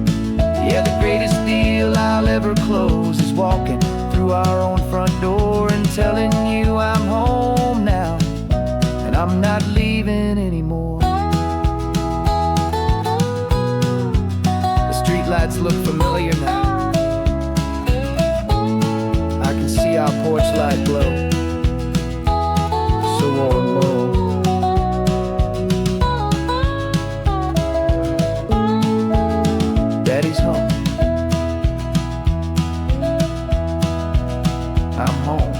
Yeah, the greatest deal I'll ever close is walking through our own front door and telling you I'm home now, and I'm not leaving anymore. The streetlights look familiar now. I can see our porch light glow, so warm, low. Daddy's home. I'm home.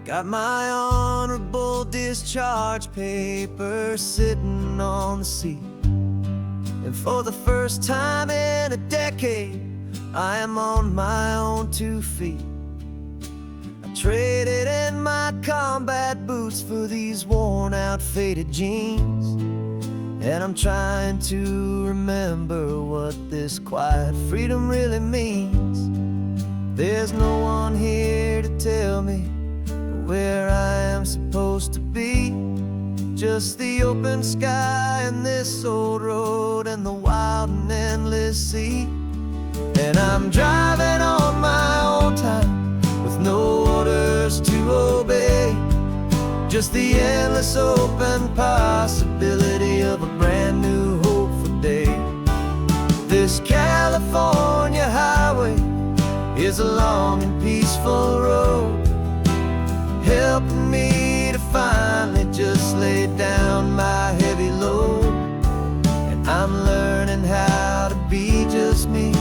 Got my honorable discharge paper sitting on the seat, and for the first time in a decade, I am on my own 2 feet. I traded in my combat boots for these worn out faded jeans, and I'm trying to remember what this quiet freedom really means. There's no one here to tell me where I am supposed to be, just the open sky and this old road and the wild and endless sea. And I'm driving on my own time with no orders to obey, just the endless open possibility of a brand new hopeful day. This California highway is a long and peaceful road, helping me to finally just lay down my heavy load. And I'm learning how to be just me,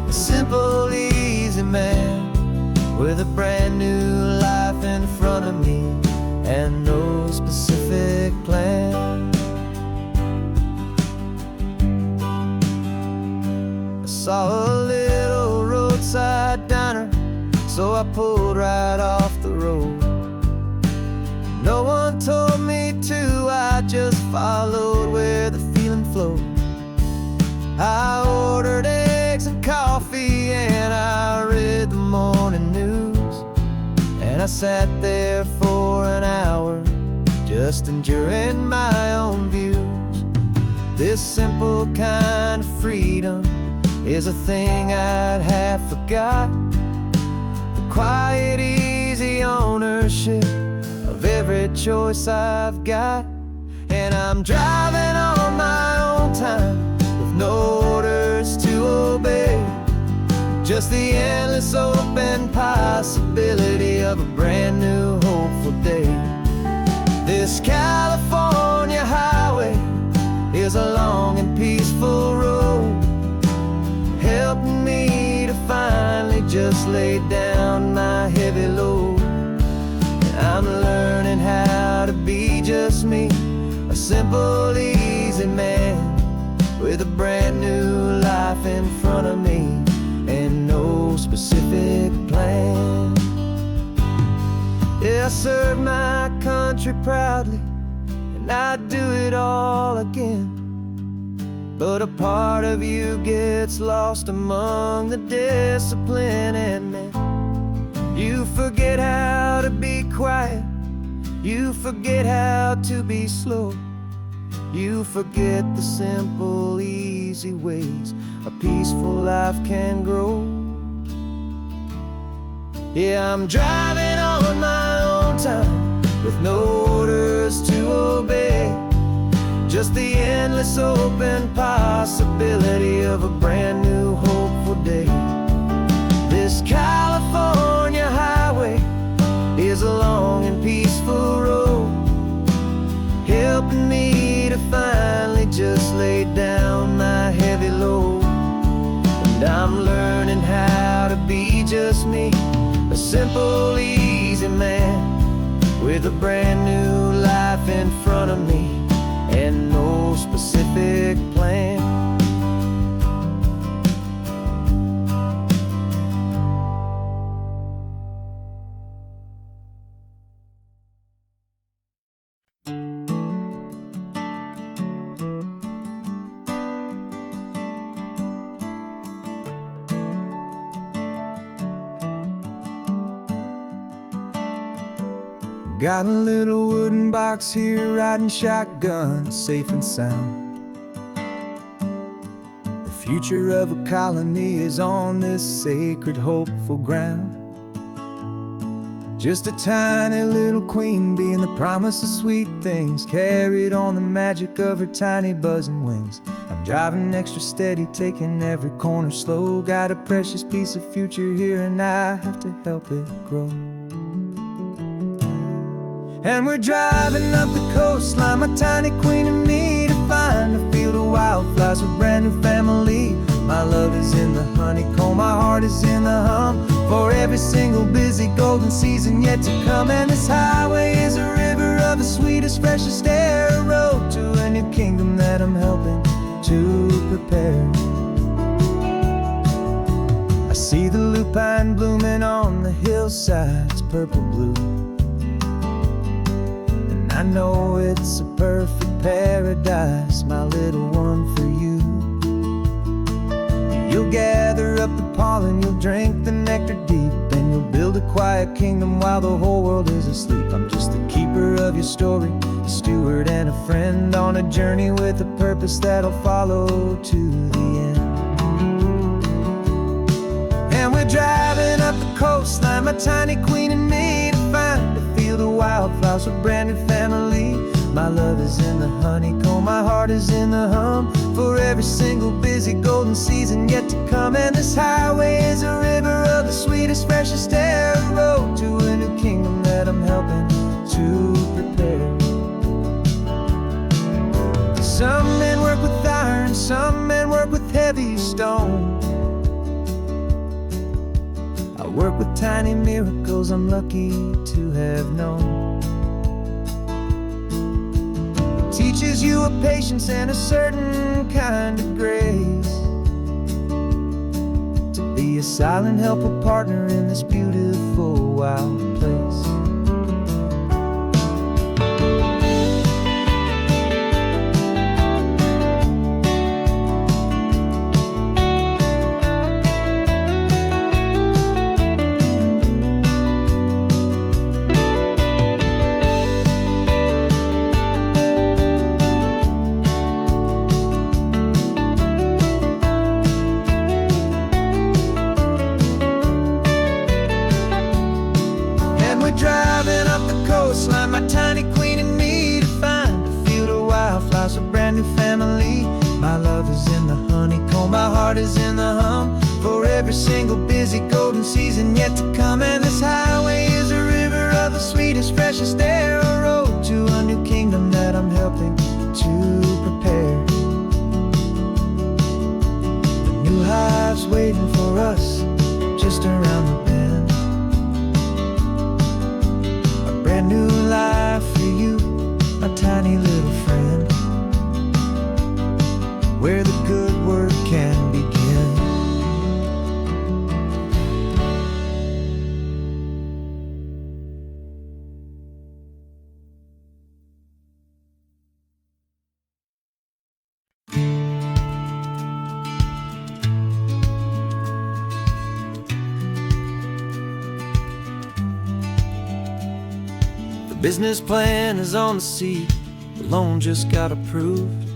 a simple, easy man with a brand new life in front of me and no specific plan. I saw a little roadside diner, so I pulled right off the road. No one told me to, I just followed where the feeling flowed. I ordered eggs and coffee and I read the morning news, and I sat there for an hour just enduring my own views. This simple kind of freedom is a thing I'd have forgot, the quiet, easy ownership of every choice I've got. And I'm driving on my own time with no orders to obey, just the endless open possibility of a brand new hopeful day. This California highway is a long and peaceful road, just me, a simple, easy man with a brand new life in front of me and no specific plan. Yeah, I serve my country proudly and I'd do it all again. But a part of you gets lost among the discipline, and then you forget how to be quiet, you forget how to be slow, you forget the simple, easy ways a peaceful life can grow. Yeah, I'm driving on my own time with no orders to obey, just the endless open possibility of a brand new hopeful day. This California highway is a long and peaceful road, helping me to finally just lay down my heavy load. And I'm learning how to be just me, a simple, easy man with a brand new life in front of me and no specific plan. Got a little wooden box here, riding shotgun, safe and sound. The future of a colony is on this sacred, hopeful ground. Just a tiny little queen bee and the promise of sweet things, carried on the magic of her tiny buzzing wings. I'm driving extra steady, taking every corner slow. Got a precious piece of future here and I have to help it grow. And we're driving up the coastline, my tiny queen and me, to find a field of wildflowers, a brand new family. My love is in the honeycomb, my heart is in the hum, for every single busy golden season yet to come. And this highway is a river of the sweetest, freshest air, a road to a new kingdom that I'm helping to prepare. I see the lupine blooming on the hillsides, purple blue, I know it's a perfect paradise, my little one, for you. You'll gather up the pollen, you'll drink the nectar deep, and you'll build a quiet kingdom while the whole world is asleep. I'm just the keeper of your story, a steward and a friend on a journey with a purpose that'll follow to the end. And we're driving up the coastline, my tiny queen and me, to find a field of wildflowers, a brand new family. My love is in the honeycomb, my heart is in the hum, for every single busy golden season yet to come. And this highway is a river of the sweetest, freshest air, a road to a new kingdom that I'm helping to prepare. Some men work with iron, some men work with heavy stone. I work with tiny miracles I'm lucky to have known. It teaches you a patience and a certain kind of grace, to be a silent, helpful partner in this beautiful, wild place. Driving up the coastline, my tiny queen and me, to find a field of wildflowers, a brand new family. My love is in the honeycomb, my heart is in the hum, for every single busy golden season yet to come. And this highway is a river of the sweetest, freshest air, a road to a new kingdom that I'm helping to prepare. The new hive's waiting for us just around the bend. Brand new life for you, a my tiny little friend, where the good work can begin. The business plan is on the seat, the loan just got approved.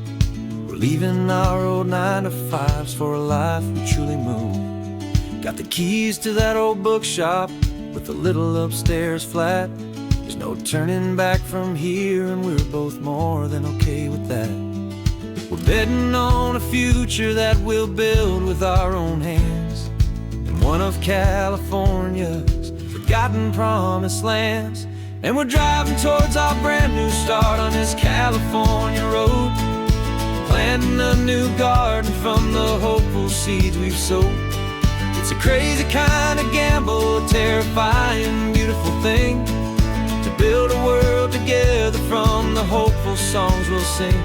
We're leaving our old 9-to-5s for a life we truly move. Got the keys to that old bookshop with the little upstairs flat. There's no turning back from here, and we're both more than okay with that. We're betting on a future that we'll build with our own hands, in one of California's forgotten promised lands. And we're driving towards our brand new start on this California road, planting a new garden from the hopeful seeds we've sowed. It's a crazy kind of gamble, a terrifying, beautiful thing, to build a world together from the hopeful songs we'll sing.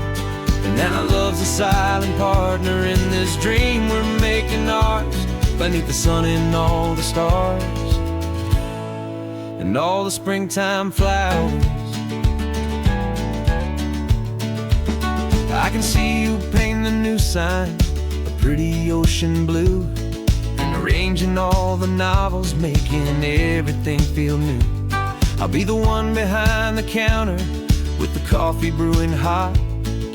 And now love's a silent partner in this dream we're making ours, beneath the sun and all the stars and all the springtime flowers. I can see you painting a new sign, a pretty ocean blue, and arranging all the novels, making everything feel new. I'll be the one behind the counter with the coffee brewing hot,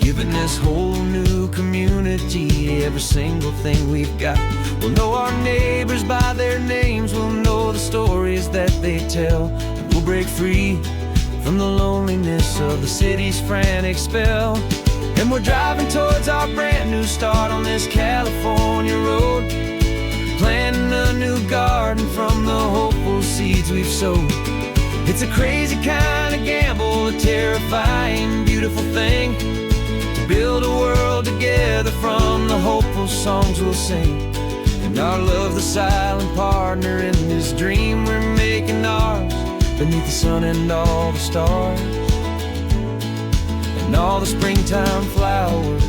giving this whole new community every single thing we've got. We'll know our neighbors by their names, we'll know the stories that they tell, and we'll break free from the loneliness of the city's frantic spell. And we're driving towards our brand new start on this California road, planting a new garden from the hopeful seeds we've sowed. It's a crazy kind of gamble, a terrifying, beautiful thing, to build a world together from the hopeful songs we'll sing. And our love, the silent partner in this dream we're making ours, beneath the sun and all the stars and all the springtime flowers.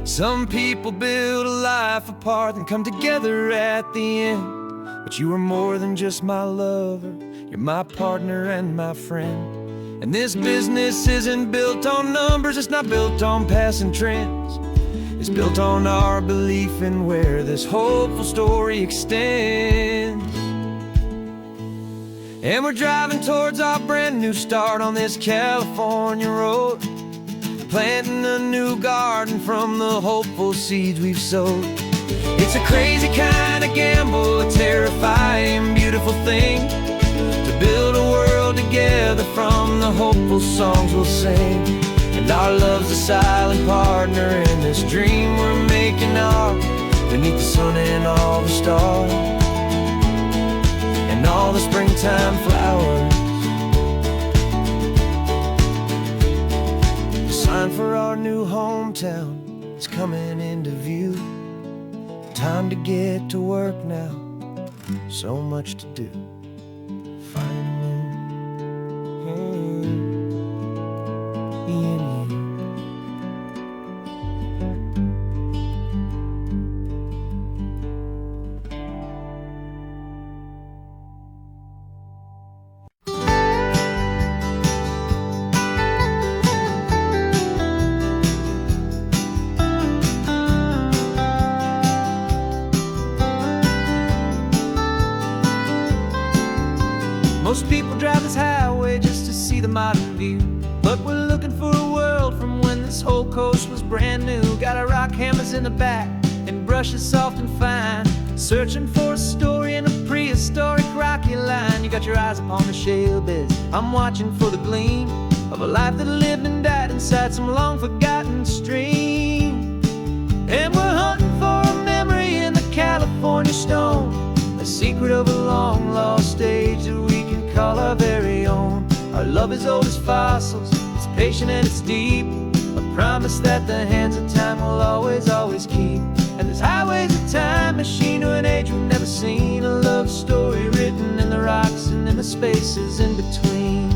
Some people build a life apart and come together at the end, but you are more than just my lover, you're my partner and my friend. And this business isn't built on numbers, it's not built on passing trends, it's built on our belief in where this hopeful story extends. And we're driving towards our brand new start on this California road, planting a new garden from the hopeful seeds we've sowed. It's a crazy kind of gamble, a terrifying, beautiful thing, to build a world together from the hopeful songs we'll sing. And our love's a silent partner in this dream we're making ours, beneath the sun and all the stars and all the springtime flowers. The sign for our new hometown is coming into view. Time to get to work now, so much to do. Most people drive this highway just to see the modern view, but we're looking for a world from when this whole coast was brand new. Got our rock hammers in the back and brushes soft and fine, searching for a story in a prehistoric rocky line. You got your eyes upon the shale beds, I'm watching for the gleam of a life that lived and died inside some long forgotten stream. And we're hunting for a memory in the California stone, a secret of a long lost age that we can call our very own. Our love is old as fossils, it's patient and it's deep, a promise that the hands of time will always, always keep. And this highway's a time machine to an age we've never seen, a love story written in the rocks and in the spaces in between.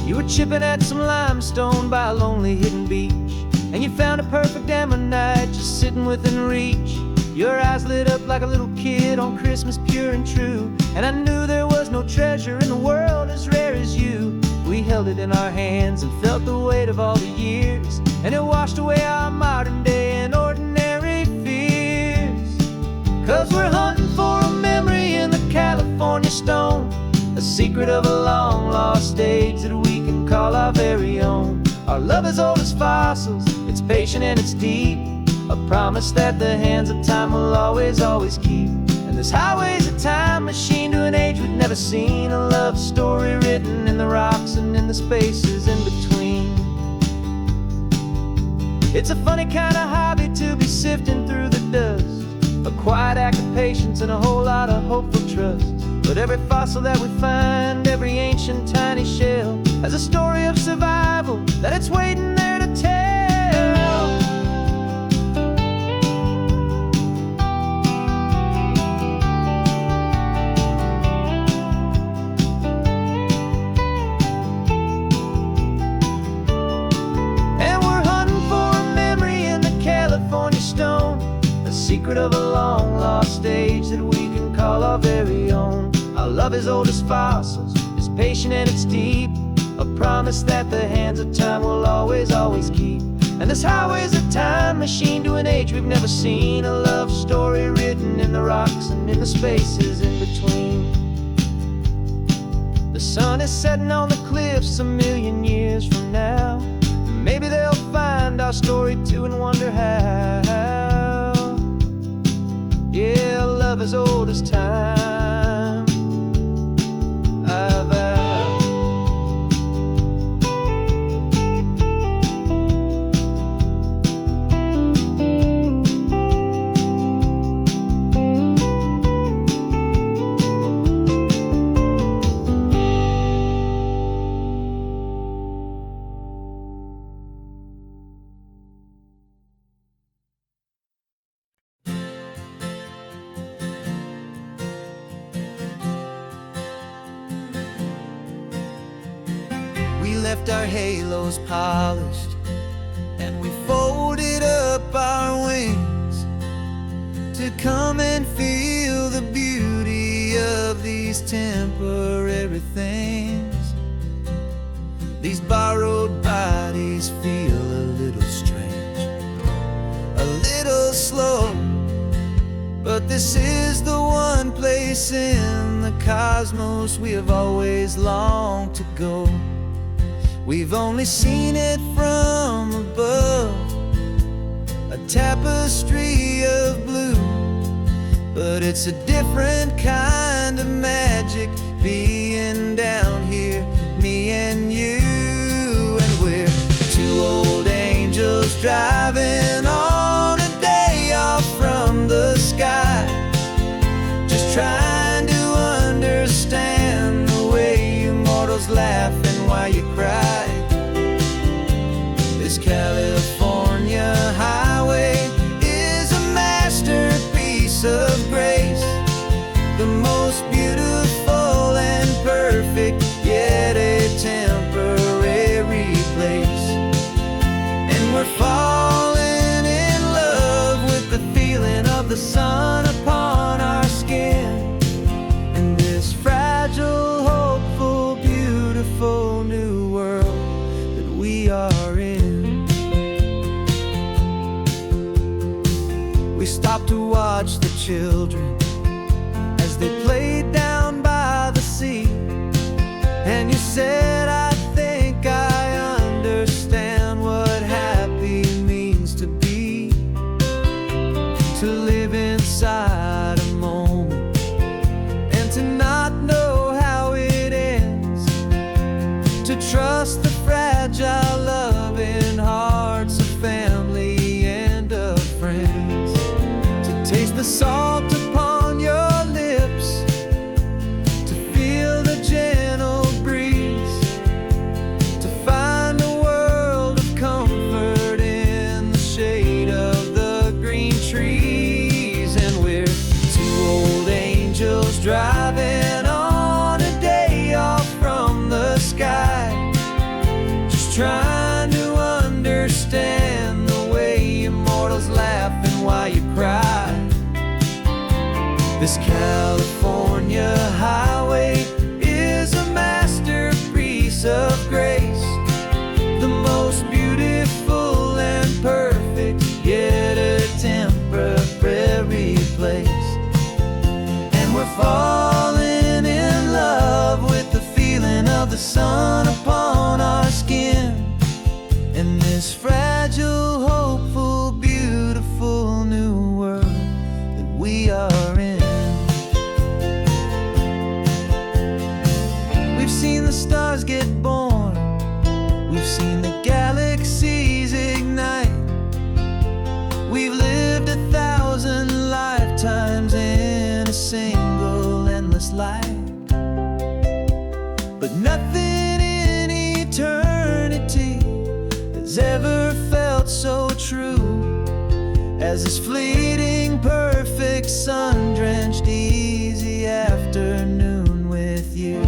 You were chipping at some limestone by a lonely hidden beach, and you found a perfect ammonite just sitting within reach. Your eyes lit up like a little kid on Christmas, pure and true. And I knew there was no treasure in the world as rare as you. We held it in our hands and felt the weight of all the years, and it washed away our modern day and ordinary fears. 'Cause we're hunting for a memory in the California stone, a secret of a long lost age that we can call our very own. Our love is old as fossils, it's patient and it's deep, a promise that the hands of time will always, always keep. And this highway's a time machine to an age we've never seen, a love story written in the rocks and in the spaces in between. It's a funny kind of hobby to be sifting through the dust, a quiet act of patience and a whole lot of hopeful trust. But every fossil that we find, every ancient tiny shell, has a story of survival that it's waiting there to tell. And we're hunting for a memory in the California stone, a secret of a long lost age that we can call our very own. Our love is old as fossils, it's patient and it's deep, a promise that the hands of time will always, always keep. And this highway's a time machine to an age we've never seen, a love story written in the rocks and in the spaces in between. The sun is setting on the cliffs a million years from now. Maybe they'll find our story too and wonder how. Yeah, love is old as time. We left our halos polished, and we folded up our wings to come and feel the beauty of these temporary things. These borrowed bodies feel a little strange, a little slow, but this is the one place in the cosmos we have always longed to go. We've only seen it from above, a tapestry of blue, but it's a different kind of magic being down here, me and you. And we're two old angels driving on a day off from the sky, just trying to understand the way you mortals laugh and why you cry. This California highway is a masterpiece of grace, the most beautiful and perfect, yet a temporary place. And we're falling in love with the feeling of the sun upon our skin, and this fragile, hopeful, beautiful new world that we are in. We stopped to watch the children as they played down by the sea, and you said, I think I understand what happy means to be, to live inside a moment and to not know how it ends, to trust the fragile loving hearts of family and of friends, to taste the salt upon your lips This California highway is a masterpiece of grace, the most beautiful and perfect, yet a temporary place. And we're falling in love with the feeling of the sun upon our skin, in this fragile, hopeful, beautiful new world that we are in. We've seen the stars get born, we've seen the galaxies ignite, we've lived 1,000 lifetimes in a single endless life. But nothing in eternity has ever felt so true as this fleeting, perfect, sun-drenched, easy afternoon with you.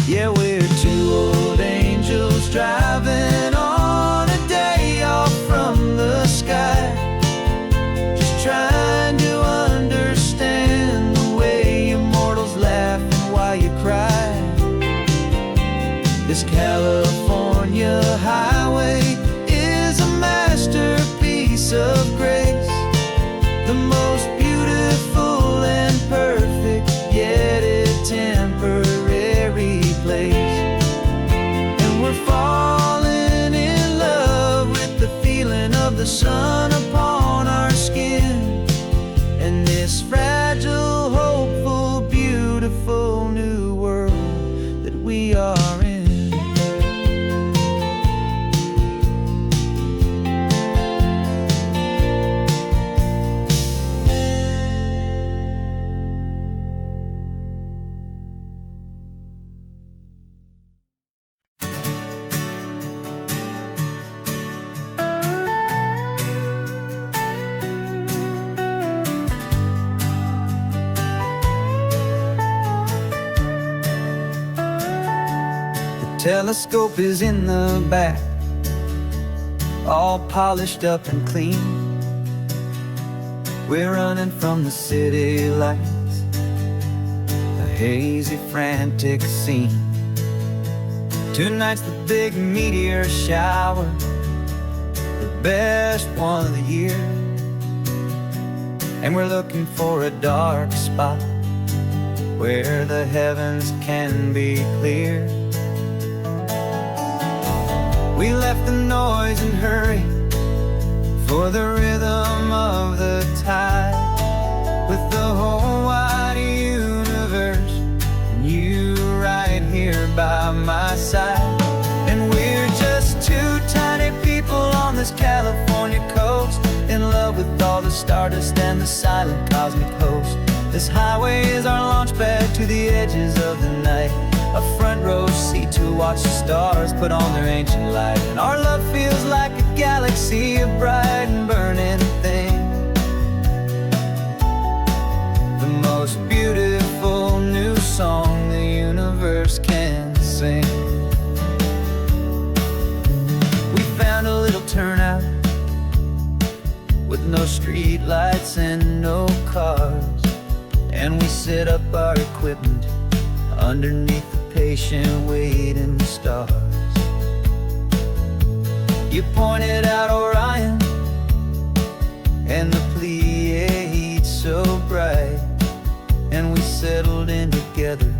Yeah, we're two old angels driving on a day off from the sky, just trying to understand the way you mortals laugh and why you cry. This California highway is a masterpiece of grace, the most beautiful and perfect, yet a temporary place. And we're falling in love with the feeling of the sun upon our skin, and this fragile, hopeful, beautiful new world that we are in. Telescope is in the back, all polished up and clean. We're running from the city lights, a hazy, frantic scene. Tonight's the big meteor shower, the best one of the year. And we're looking for a dark spot where the heavens can be clear. We left the noise and hurry for the rhythm of the tide, with the whole wide universe and you right here by my side. And we're just two tiny people on this California coast, in love with all the stardust and the silent cosmic host. This highway is our launch pad to the edges of the night, a front row seat to watch the stars put on their ancient light. And our love feels like a galaxy, a bright and burning thing, the most beautiful new song the universe can sing. We found a little turnout with no street lights and no cars, and we set up our equipment underneath the patient waiting stars. You pointed out Orion and the Pleiades so bright, and we settled in together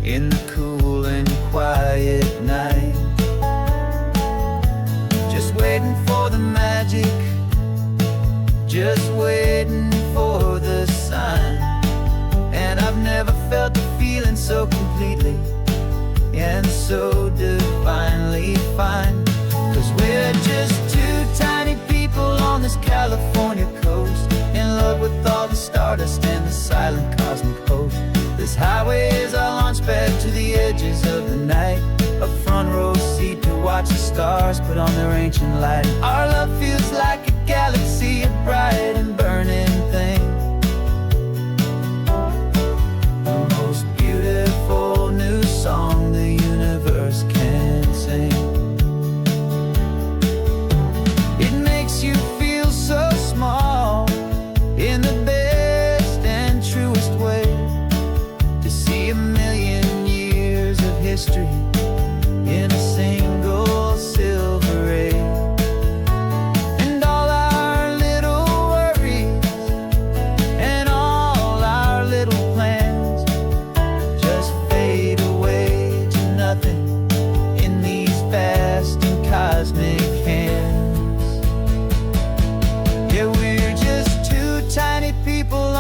in the cool and quiet night, just waiting for the magic, just waiting for the sign. And I've never felt the feeling so completely and so divinely fine, 'cause we're just two tiny people on this California coast, in love with all the stardust and the silent cosmic host. This highway is our launch pad to the edges of the night, a front row seat to watch the stars put on their ancient light. Our love feels like a galaxy, a bright and burning thing, the most beautiful new song the universe can sing. It makes you feel so small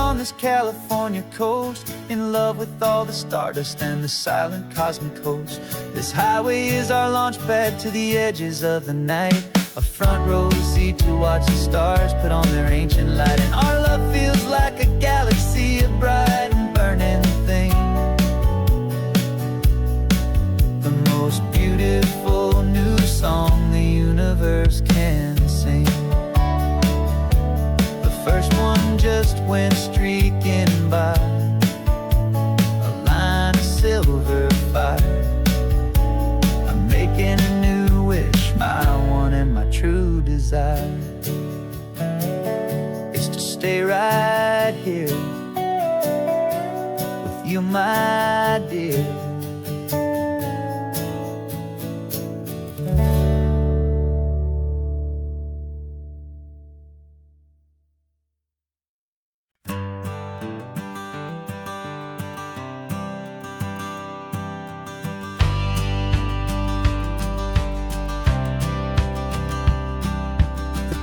on this California coast, in love with all the stardust and the silent cosmic host. This highway is our launch pad to the edges of the night, a front row seat to watch the stars put on their ancient light. And our love feels like a galaxy of bright and burning things, the most beautiful new song the universe can sing. The first one just went streaking by, a line of silver fire. I'm making a new wish, my one and my true desire is to stay right here with you, my dear.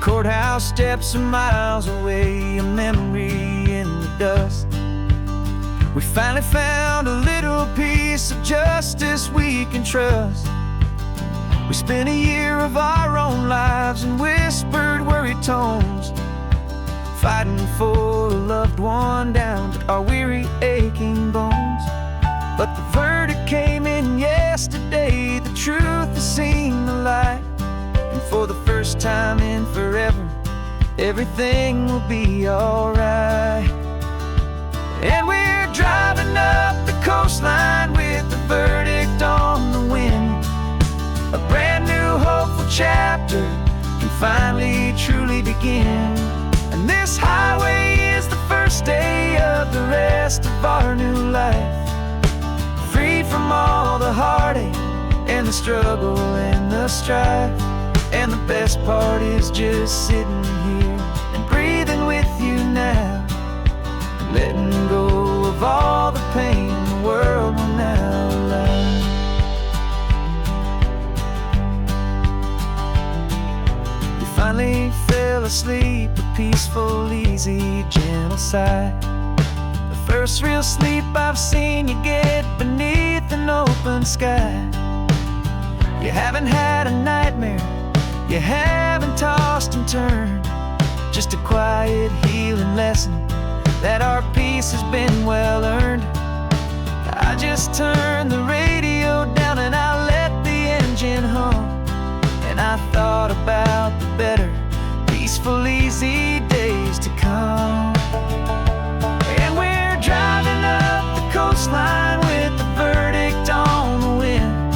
Courthouse steps are miles away, a memory in the dust. We finally found a little piece of justice we can trust. We spent a year of our own lives in whispered worried tones, fighting for a loved one down to our weary aching bones. But the verdict came in yesterday, the truth has seen the light. And for the first time in forever, everything will be alright. And we're driving up the coastline with the verdict on the wind. A brand new hopeful chapter can finally truly begin. And this highway is the first day of the rest of our new life, free from all the heartache and the struggle and the strife. And the best part is just sitting here and breathing with you now, letting go of all the pain the world will now allow. We finally fell asleep, a peaceful, easy, gentle sigh. The first real sleep I've seen you get beneath an open sky. You haven't had a nightmare, you haven't tossed and turned, just a quiet healing lesson that our peace has been well earned. I just turned the radio down and I let the engine hum, and I thought about the better, peaceful, easy days to come. And we're driving up the coastline with the verdict on the wind,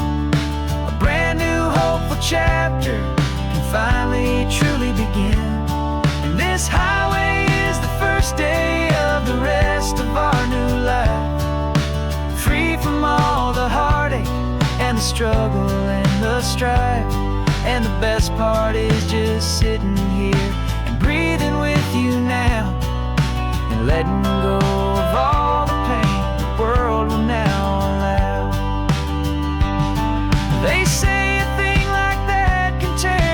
a brand new hopeful chapter finally truly begin. And this highway is the first day of the rest of our new life, free from all the heartache and the struggle and the strife. And the best part is just sitting here and breathing with you now, and letting go of all the pain the world will now allow. They say a thing like that can tear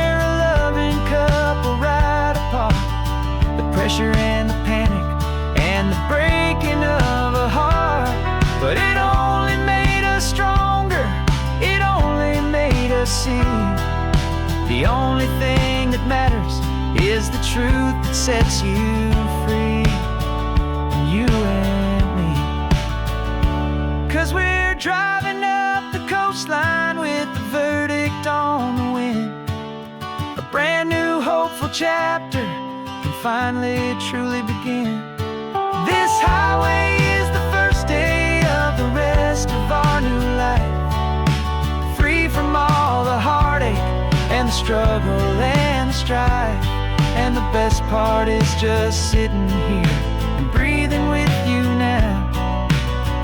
couple right apart, the pressure and the panic and the breaking of a heart. But it only made us stronger, it only made us see the only thing that matters is the truth that sets you free, you and me. 'Cause we're driving up the coastline with the verdict on the wind, a brand new hopeful chapter can finally truly begin. This highway is the first day of the rest of our new life, free from all the heartache and the struggle and the strife. And the best part is just sitting here and breathing with you now,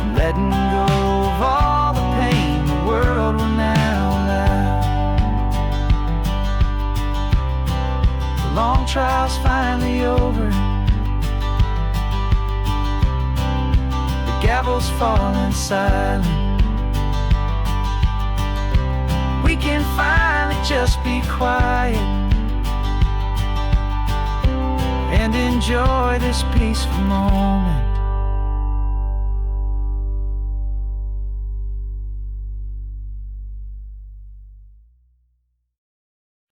and letting go of all the pain the world will now allow. Long trial's finally over, the gavel's falling silent. We can finally just be quiet, and in enjoy this peaceful moment.